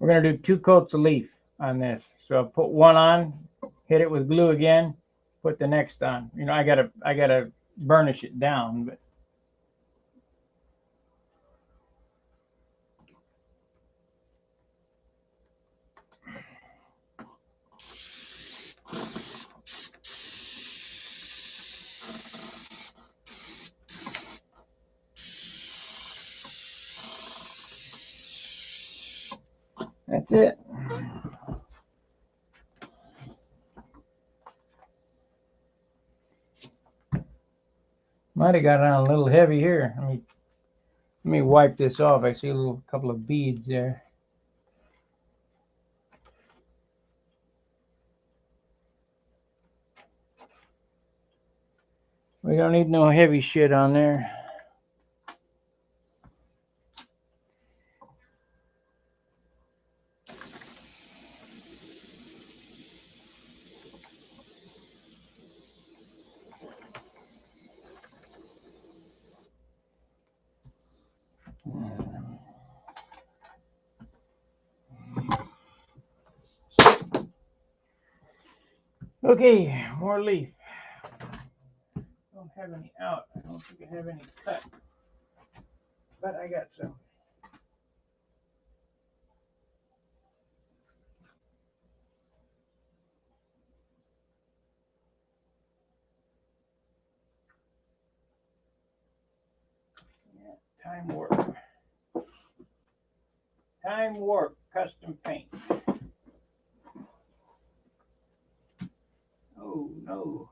We're going to do 2 coats of leaf on this. So I'll put one on, hit it with glue again, put the next on. You know, I gotta burnish it down, but that's it. Might have got on a little heavy here. Let me wipe this off. I see a little couple of beads there. We don't need no heavy shit on there. Okay, more leaf. Don't have any out. I don't think I have any cut, but I got some. Yeah, Time Warp. Time Warp custom paint. Oh no.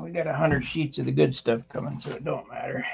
We got 100 sheets of the good stuff coming, so it don't matter.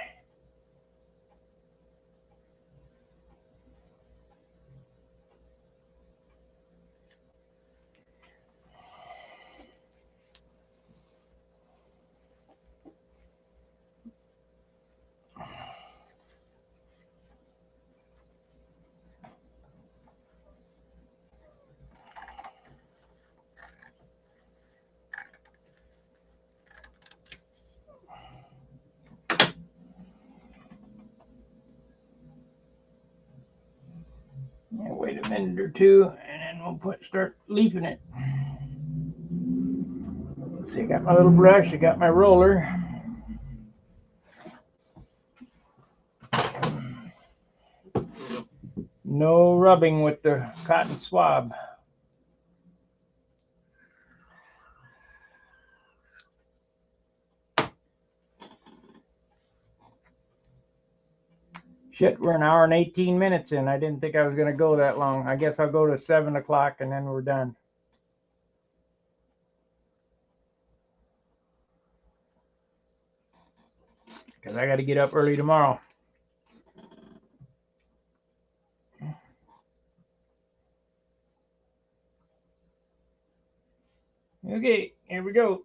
Yeah, wait a minute or two, and then we'll start leafing it. Let's see, I got my little brush, I got my roller. No rubbing with the cotton swab. Shit, we're an hour and 18 minutes in. I didn't think I was going to go that long. I guess I'll go to 7 o'clock and then we're done. Because I got to get up early tomorrow. Okay, here we go.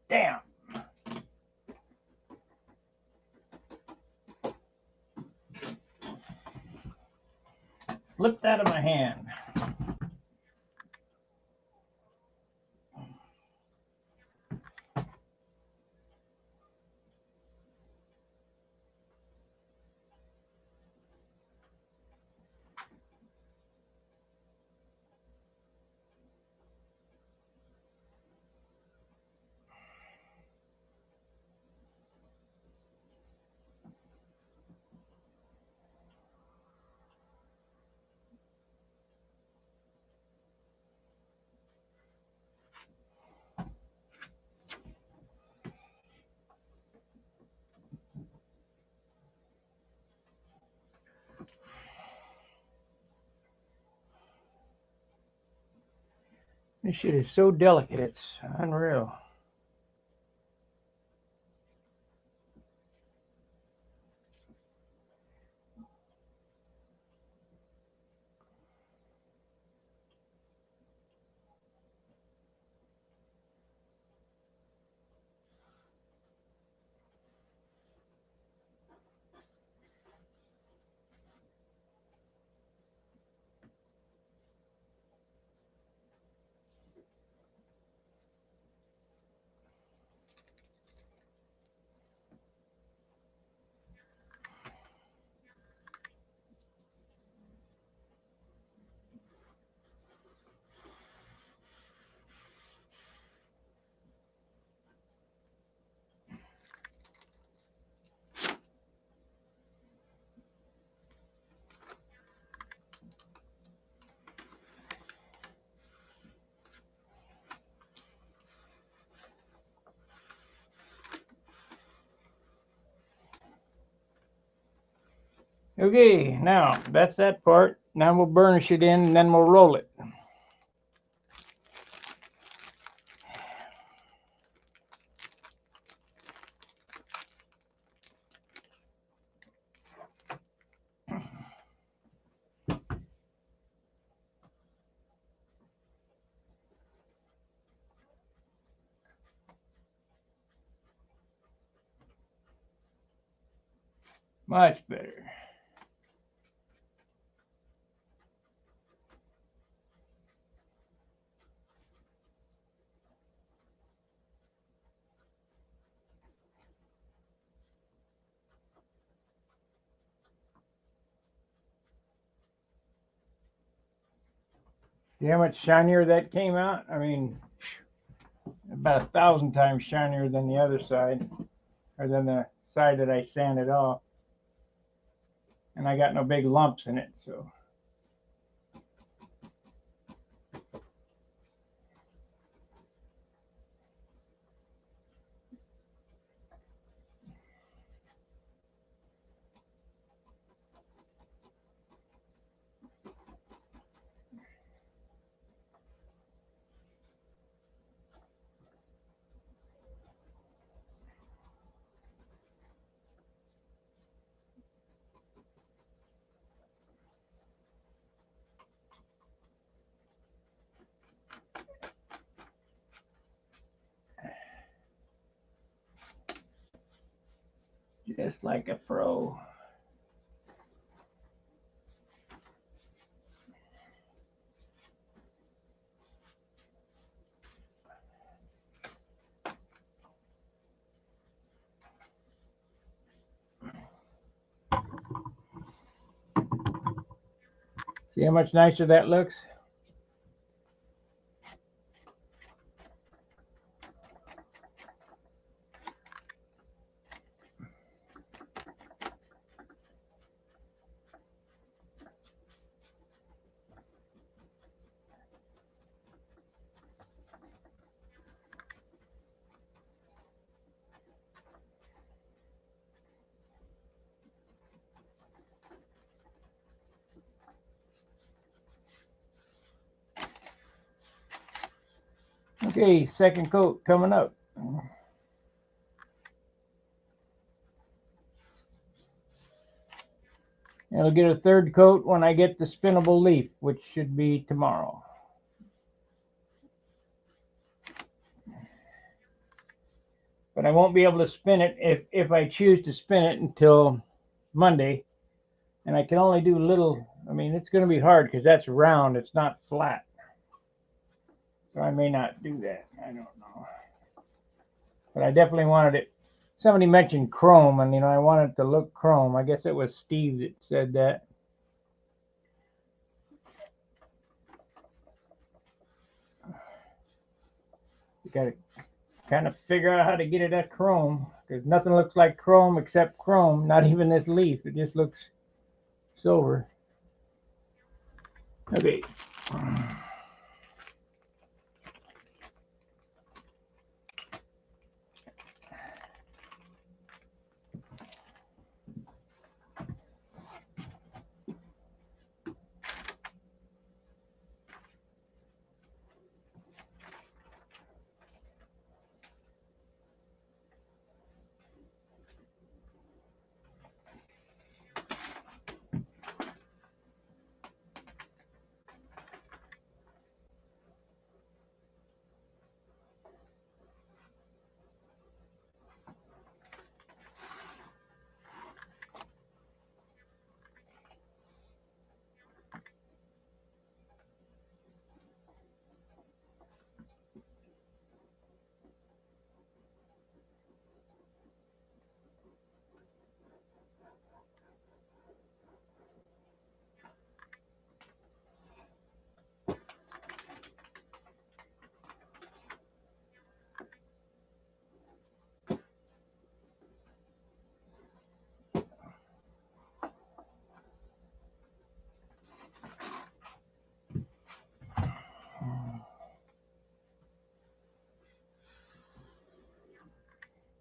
Damn. Slipped out of my hand. This shit is so delicate, it's unreal. Okay, now that's that part. Now we'll burnish it in and then we'll roll it. Much better. See how much shinier that came out? I mean, about 1,000 times shinier than the other side, or than the side that I sanded off. And I got no big lumps in it, so. Just like a pro. See how much nicer that looks? Okay, second coat coming up. And I'll get a third coat when I get the spinnable leaf, which should be tomorrow. But I won't be able to spin it if I choose to spin it until Monday. And I can only do little, I mean, it's going to be hard because that's round, it's not flat. So I may not do that. I don't know. But I definitely wanted it. Somebody mentioned chrome, and I wanted it to look chrome. I guess it was Steve that said that. You got to kind of figure out how to get it at chrome, because nothing looks like chrome except chrome. Not even this leaf. It just looks silver. Okay.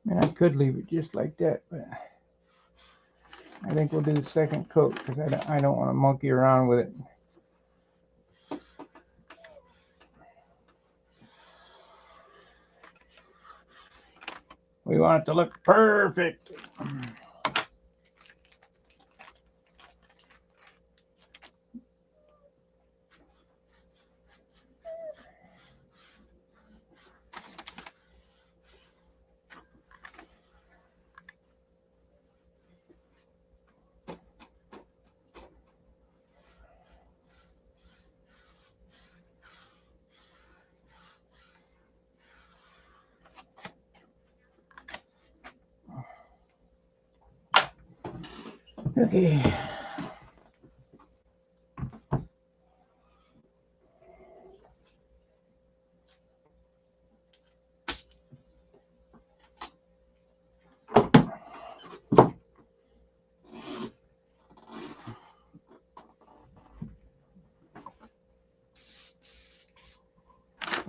And I could leave it just like that, but I think we'll do the second coat because I don't want to monkey around with it. We want it to look perfect. Okay.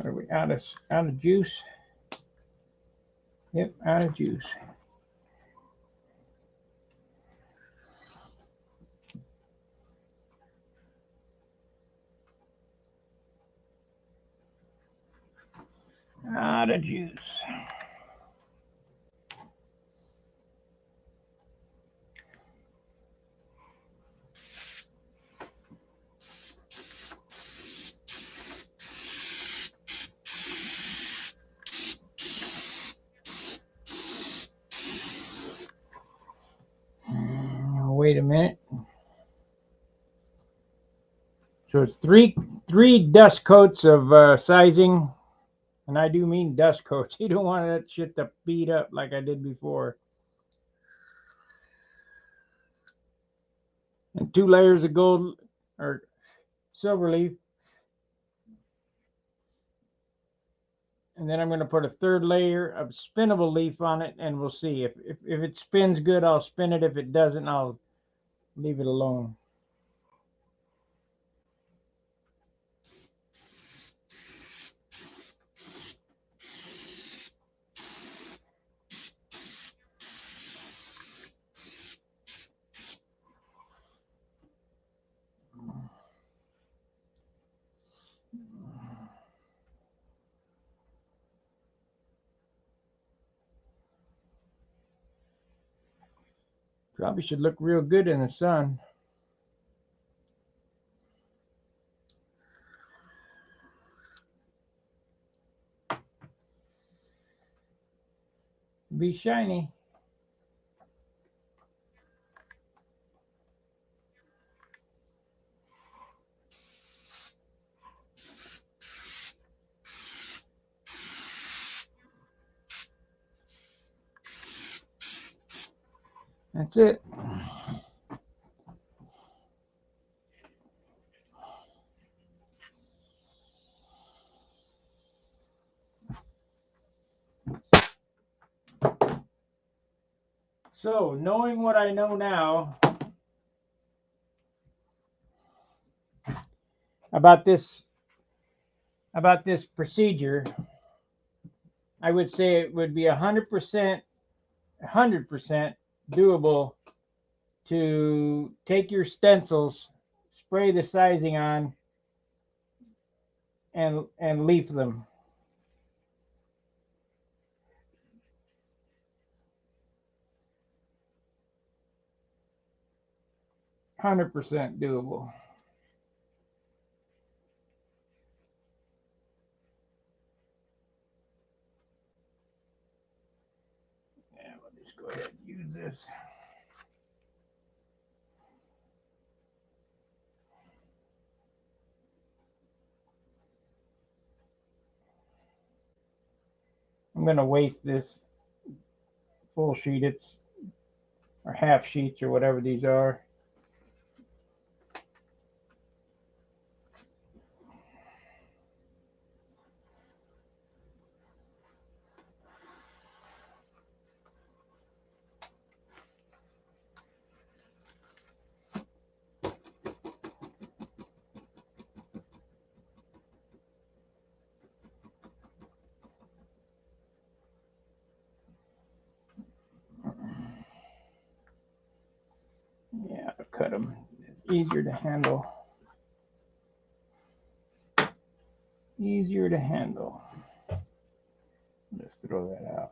Are we out of juice? Yep, out of juice. Out of juice. Wait a minute. So it's three dust coats of sizing, and I do mean dust coats. You don't want that shit to beat up like I did before. And 2 layers of gold or silver leaf. And then I'm going to put a 3rd layer of spinnable leaf on it, and we'll see. If it spins good, I'll spin it. If it doesn't, I'll leave it alone. Probably should look real good in the sun. Be shiny. That's it. So, knowing what I know now about this procedure, I would say it would be 100% doable to take your stencils, spray the sizing on, and leaf them. 100% doable. Yeah, we'll just go ahead and use this. I'm going to waste this full sheet. It's or half sheets or whatever these are. cut them. Easier to handle. Easier to handle. Just throw that out.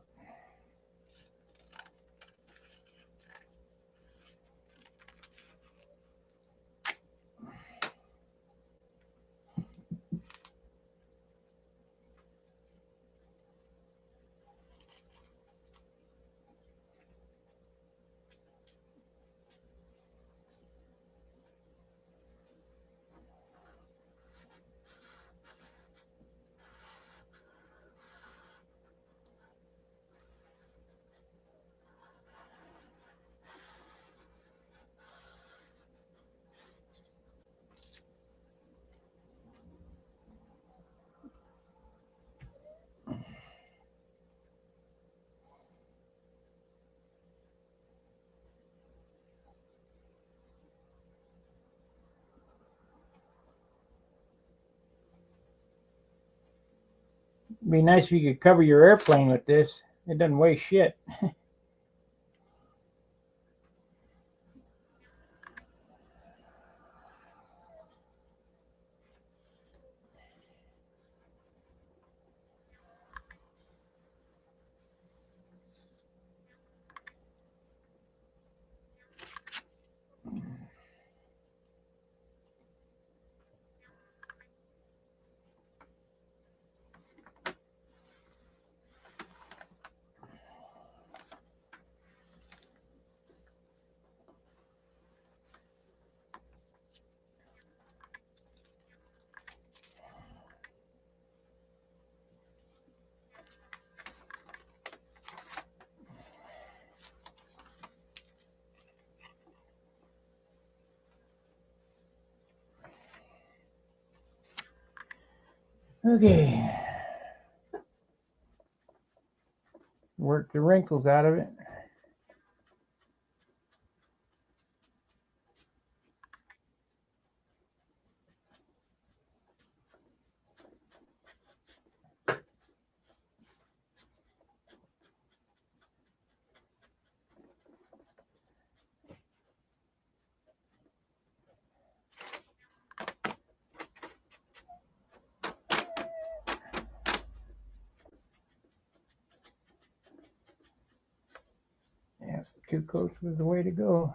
It'd be nice if you could cover your airplane with this. It doesn't weigh shit. Okay. Work the wrinkles out of it. Yeah, 2 coats was the way to go.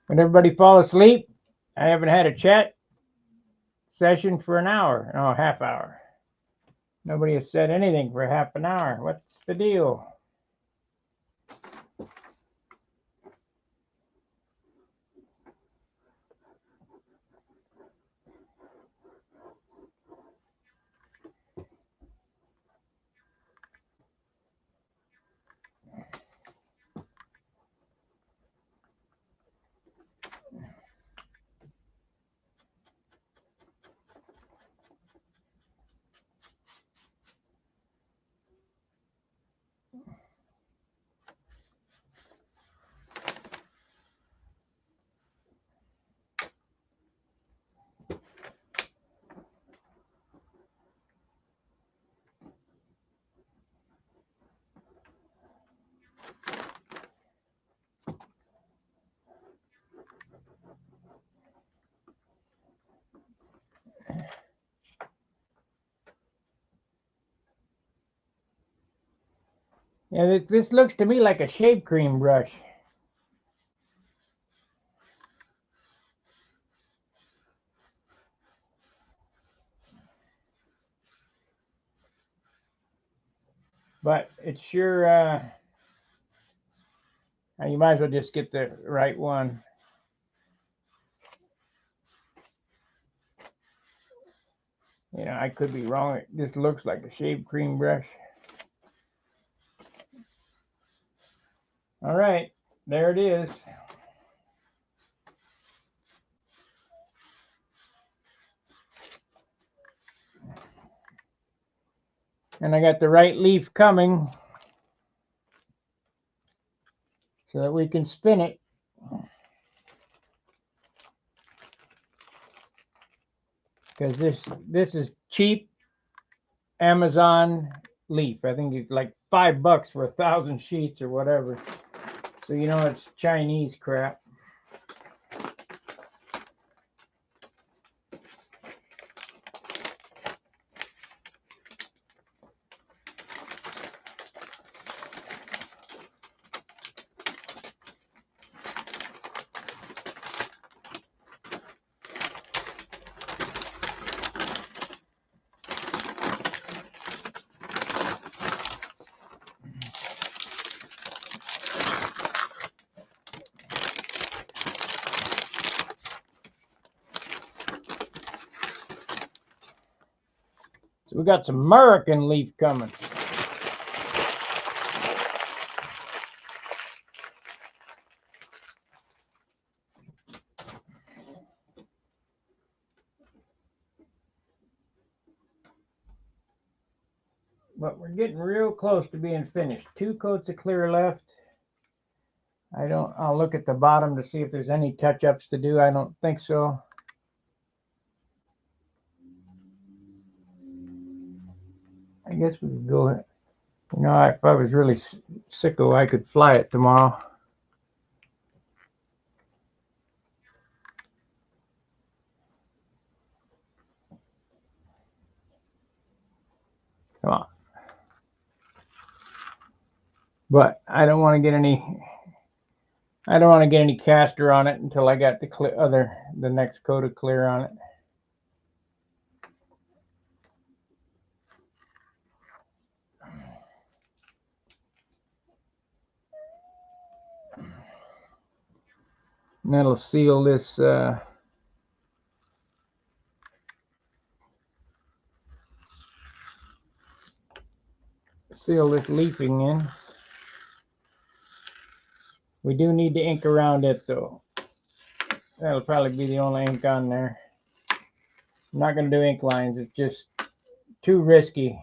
When everybody fall asleep, I haven't had a chat session for an hour. No, half hour. Nobody has said anything for half an hour. What's the deal? Yeah, this looks to me like a shave cream brush. But it's sure, you might as well just get the right one. You know, I could be wrong. It just looks like a shave cream brush. All right, there it is. And I got the right leaf coming so that we can spin it. Because this is cheap Amazon leaf. I think it's like $5 for 1,000 sheets or whatever. So you know it's Chinese crap. So we got some American leaf coming. But we're getting real close to being finished. 2 coats of clear left. I'll look at the bottom to see if there's any touch-ups to do. I don't think so. I guess we could go, you know, if I was really sicko, I could fly it tomorrow. Come on. But I don't want to get any caster on it until I got the next coat of clear on it. And that'll seal this leafing in. We do need to ink around it though. That'll probably be the only ink on there. I'm not going to do ink lines. It's just too risky.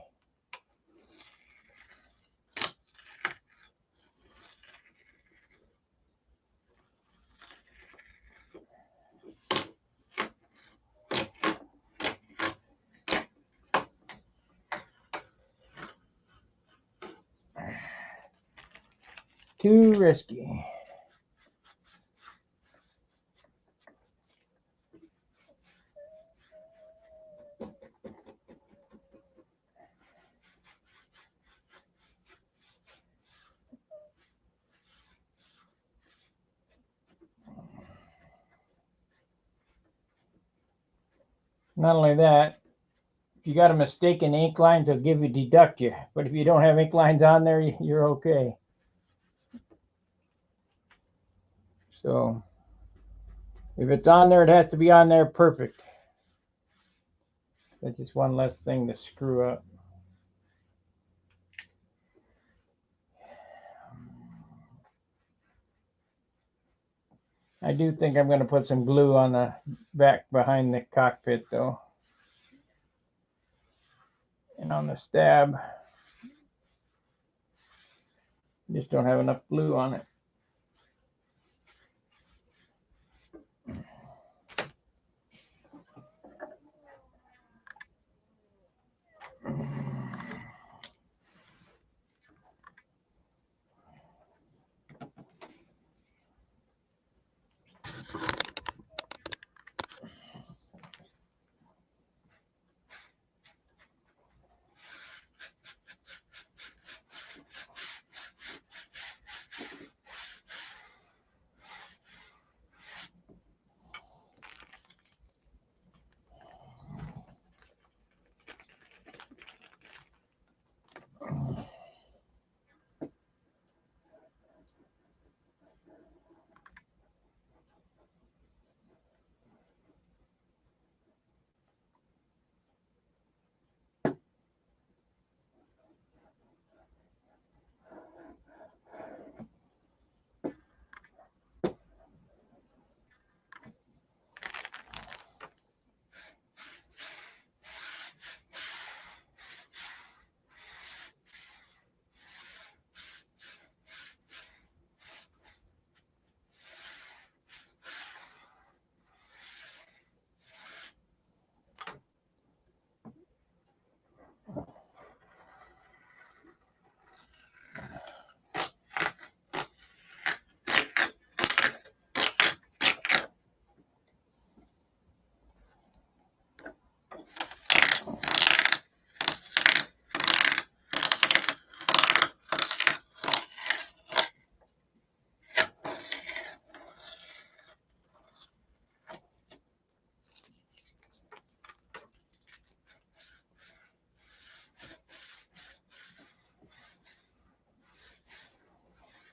Too risky. Not only that, if you got a mistake in ink lines, they'll deduct you. But if you don't have ink lines on there, you're okay. So if it's on there, it has to be on there perfect. That's just one less thing to screw up. I do think I'm going to put some glue on the back behind the cockpit though. And on the stab. Just don't have enough glue on it.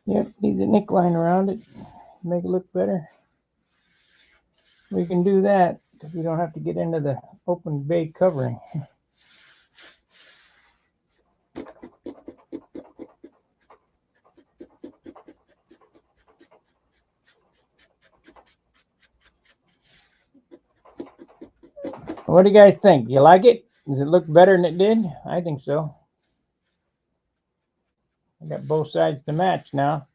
Yep, need the neckline around it, make it look better. We can do that because we don't have to get into the open bay covering. What do you guys think? You like it? Does it look better than it did? I think so. I got both sides to match now.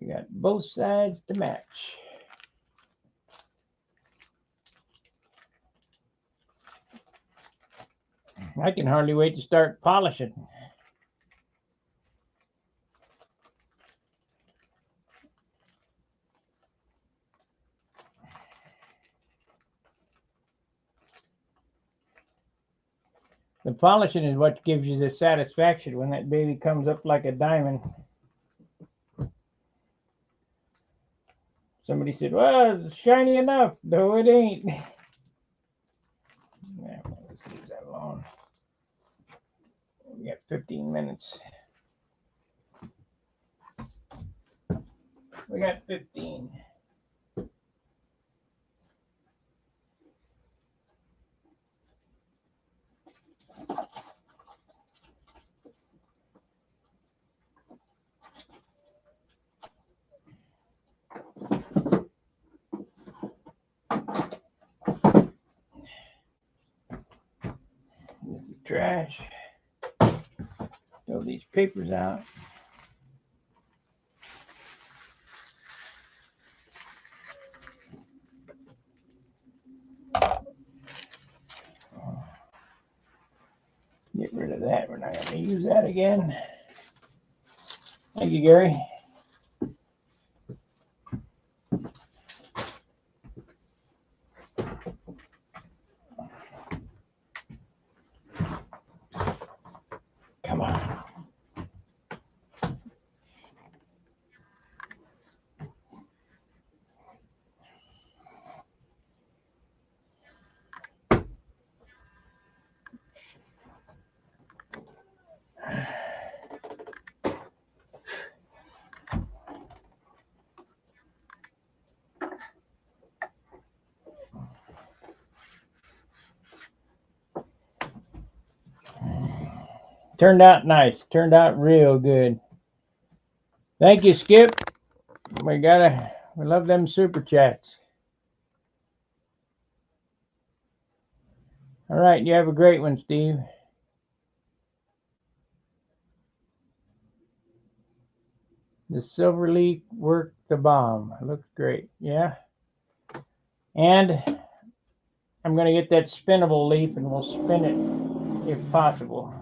We got both sides to match. I can hardly wait to start polishing. The polishing is what gives you the satisfaction when that baby comes up like a diamond. Somebody said, well, it's shiny enough. No, it ain't. Yeah, let's leave that alone. We got 15 minutes. We got 15. This is trash. Throw these papers out. Get rid of that. We're not going to use that again. Thank you, Gary. Come on. Turned out nice. Turned out real good. Thank you, Skip. We love them super chats. All right, you have a great one, Steve. The silver leaf worked the bomb. It looks great. Yeah. And I'm going to get that spinnable leaf and we'll spin it if possible.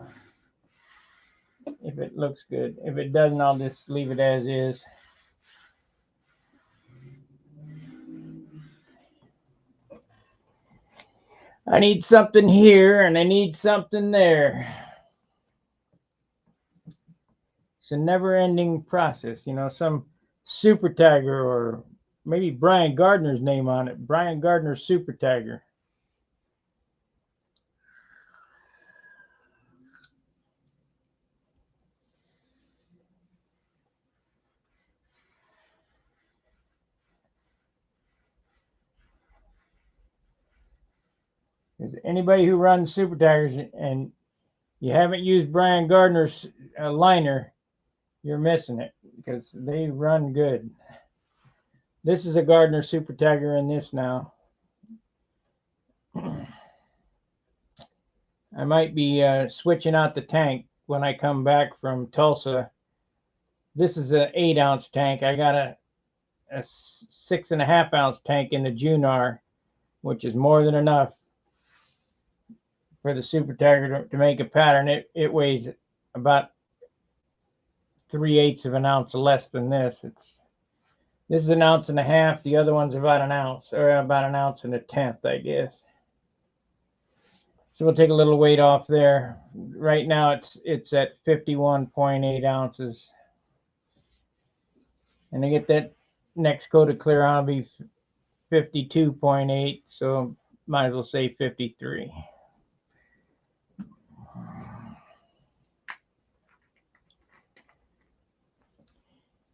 If it looks good. If it doesn't, I'll just leave it as is. I need something here and I need something there. It's a never-ending process. You know, some super tagger or maybe Brian Gardner's name on it. Brian Gardner Super Tagger. Is anybody who runs super taggers and you haven't used Brian Gardner's liner, you're missing it because they run good. This is a Gardner super tagger in this now. I might be switching out the tank when I come back from Tulsa. This is an 8-ounce tank. I got a 6.5-ounce tank in the Junar, which is more than enough for the super tagger to make a pattern. It weighs about 3/8 of an ounce less than this. This is 1.5 ounces. The other one's about an ounce, or about 1 1/10 ounces, I guess. So we'll take a little weight off there. Right now it's at 51.8 ounces. And to get that next coat of clear on, it'll be 52.8, so might as well say 53.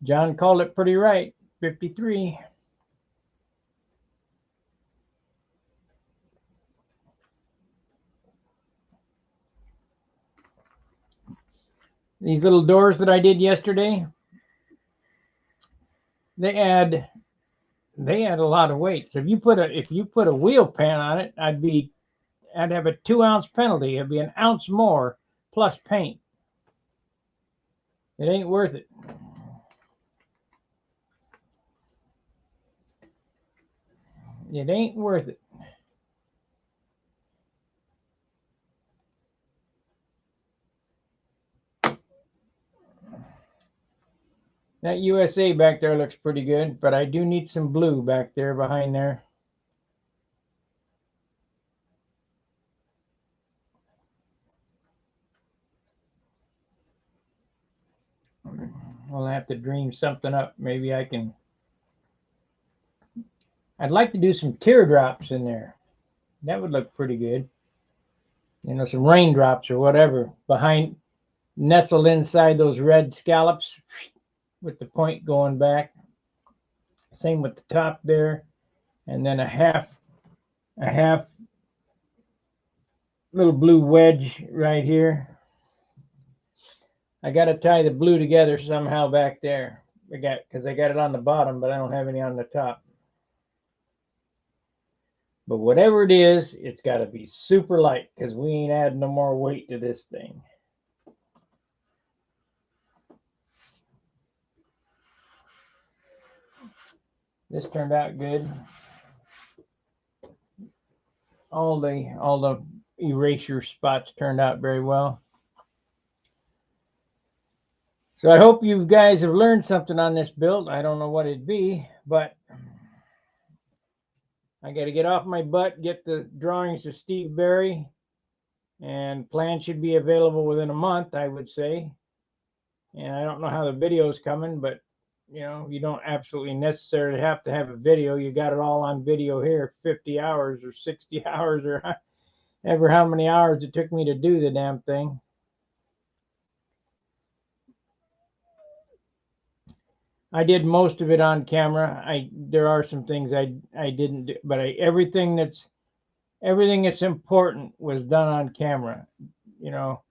John called it pretty right, 53. These little doors that I did yesterday, they add a lot of weight. So if you put a wheel pan on it, I'd have a 2-ounce penalty. It'd be an ounce more plus paint. It ain't worth it. It ain't worth it. That USA back there looks pretty good, but I do need some blue back there behind there. I'll have to dream something up. Maybe I can. I'd like to do some teardrops in there. That would look pretty good. You know, some raindrops or whatever behind, nestled inside those red scallops with the point going back. Same with the top there. And then a half little blue wedge right here. I got to tie the blue together somehow back there. Because I got it on the bottom, but I don't have any on the top. But whatever it is, it's got to be super light because we ain't adding no more weight to this thing. This turned out good. All the erasure spots turned out very well. So I hope you guys have learned something on this build. I don't know what it'd be, but I got to get off my butt, get the drawings to Steve Berry, and plan should be available within a month, I would say. And I don't know how the video's coming, but you know, you don't absolutely necessarily have to have a video. You got it all on video here, 50 hours or 60 hours or ever how many hours it took me to do the damn thing. I did most of it on camera. There are some things I didn't do, but everything that's important was done on camera. You know,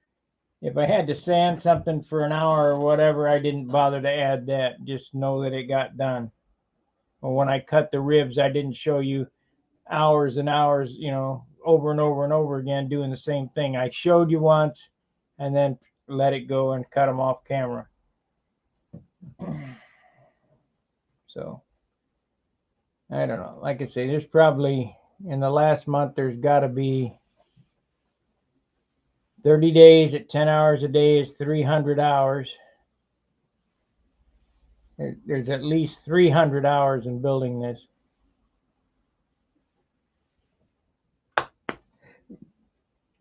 if I had to sand something for an hour or whatever, I didn't bother to add that. Just know that it got done. Or when I cut the ribs, I didn't show you hours and hours, you know, over and over and over again doing the same thing. I showed you once and then let it go and cut them off camera. So I don't know. Like I say, there's probably in the last month, there's got to be 30 days at 10 hours a day is 300 hours. There's at least 300 hours in building this.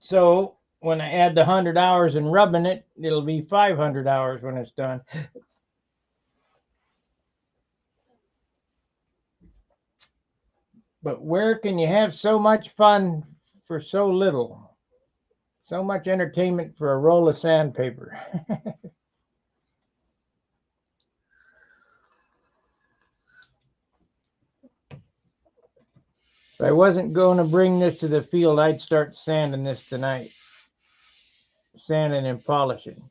So when I add the 100 hours in rubbing it, it'll be 500 hours when it's done. But where can you have so much fun for so little? So much entertainment for a roll of sandpaper. If I wasn't going to bring this to the field, I'd start sanding this tonight. Sanding and polishing.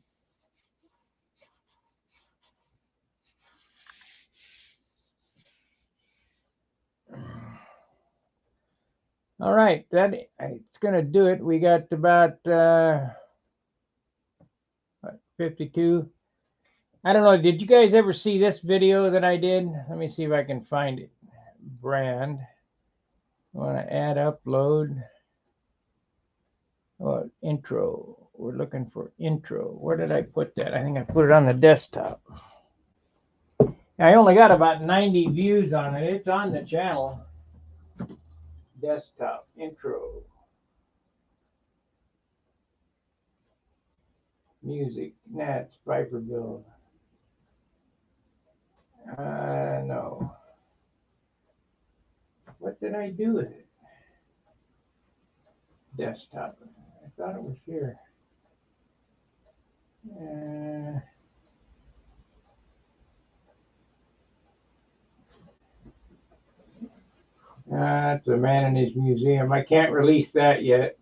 All right, it's going to do it. We got about 52. I don't know. Did you guys ever see this video that I did? Let me see if I can find it. Brand. I want to add upload. Oh, intro. We're looking for intro. Where did I put that? I think I put it on the desktop. I only got about 90 views on it. It's on the channel. Desktop intro. Music. Nats. Viper build. No. What did I do with it? Desktop. I thought it was here. That's a man in his museum. I can't release that yet.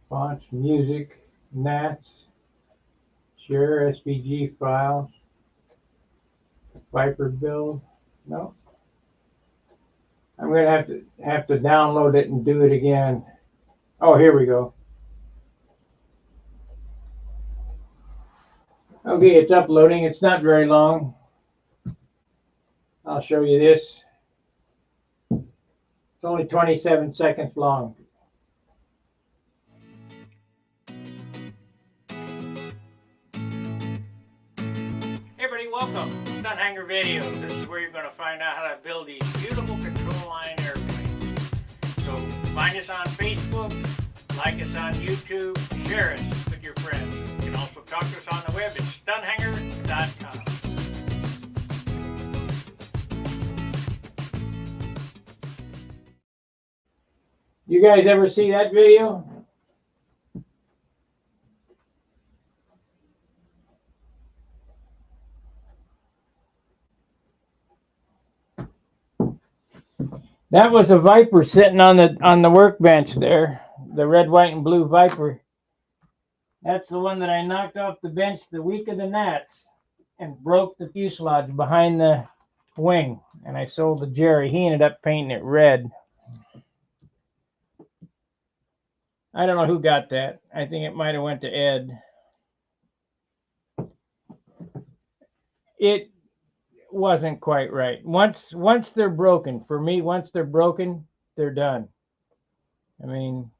Fonts, music, NATS, share SVG files, Viper build. No. I'm gonna have to download it and do it again. Oh, here we go. Okay, it's uploading. It's not very long. I'll show you this. It's only 27 seconds long. Hey everybody, welcome to Stunhanger Videos. This is where you're going to find out how to build these beautiful control line airplanes. So find us on Facebook, like us on YouTube, share us with your friends. You can also talk to us on the web at stunhanger.com. You guys ever see that video? That was a Viper sitting on the workbench there, the red, white, and blue Viper. That's the one that I knocked off the bench the week of the Nats and broke the fuselage behind the wing. And I sold to Jerry. He ended up painting it red. I don't know who got that. I think it might have went to Ed. It wasn't quite right. Once they're broken, for me, once they're broken, they're done. I mean,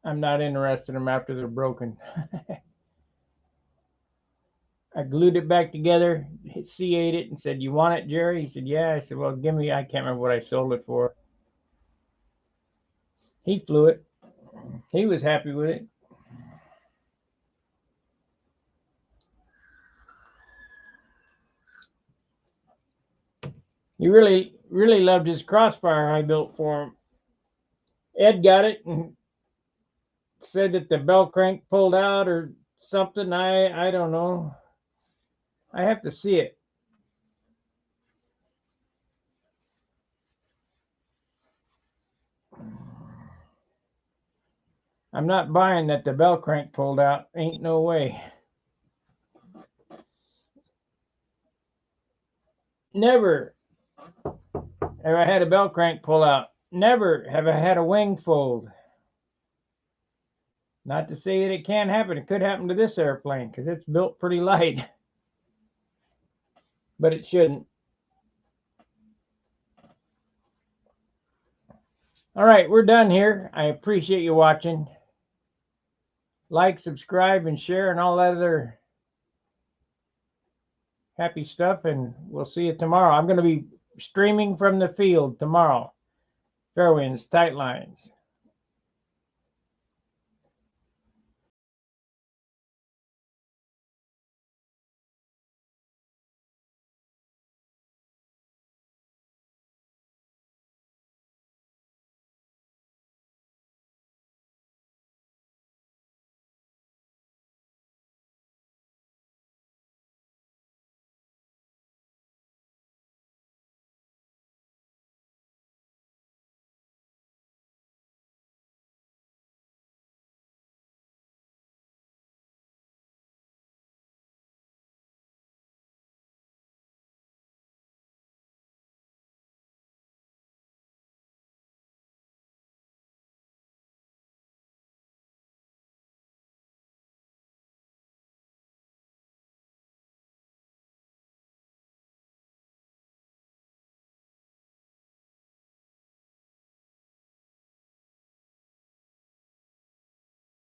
I'm not interested in them after they're broken. I glued it back together, CA'd it, and said, "You want it, Jerry?" He said, "Yeah." I said, "Well, give me," I can't remember what I sold it for. He flew it. He was happy with it. He really loved his Crossfire I built for him. Ed got it and said that the bell crank pulled out or something. I don't know. I have to see it. I'm not buying that the bell crank pulled out. Ain't no way. Never have I had a bell crank pull out. Never have I had a wing fold. Not to say that it can't happen. It could happen to this airplane because it's built pretty light. But it shouldn't. All right, we're done here. I appreciate you watching. Like, subscribe, and share, and all that other happy stuff. And we'll see you tomorrow. I'm going to be streaming from the field tomorrow. Fair winds, tight lines.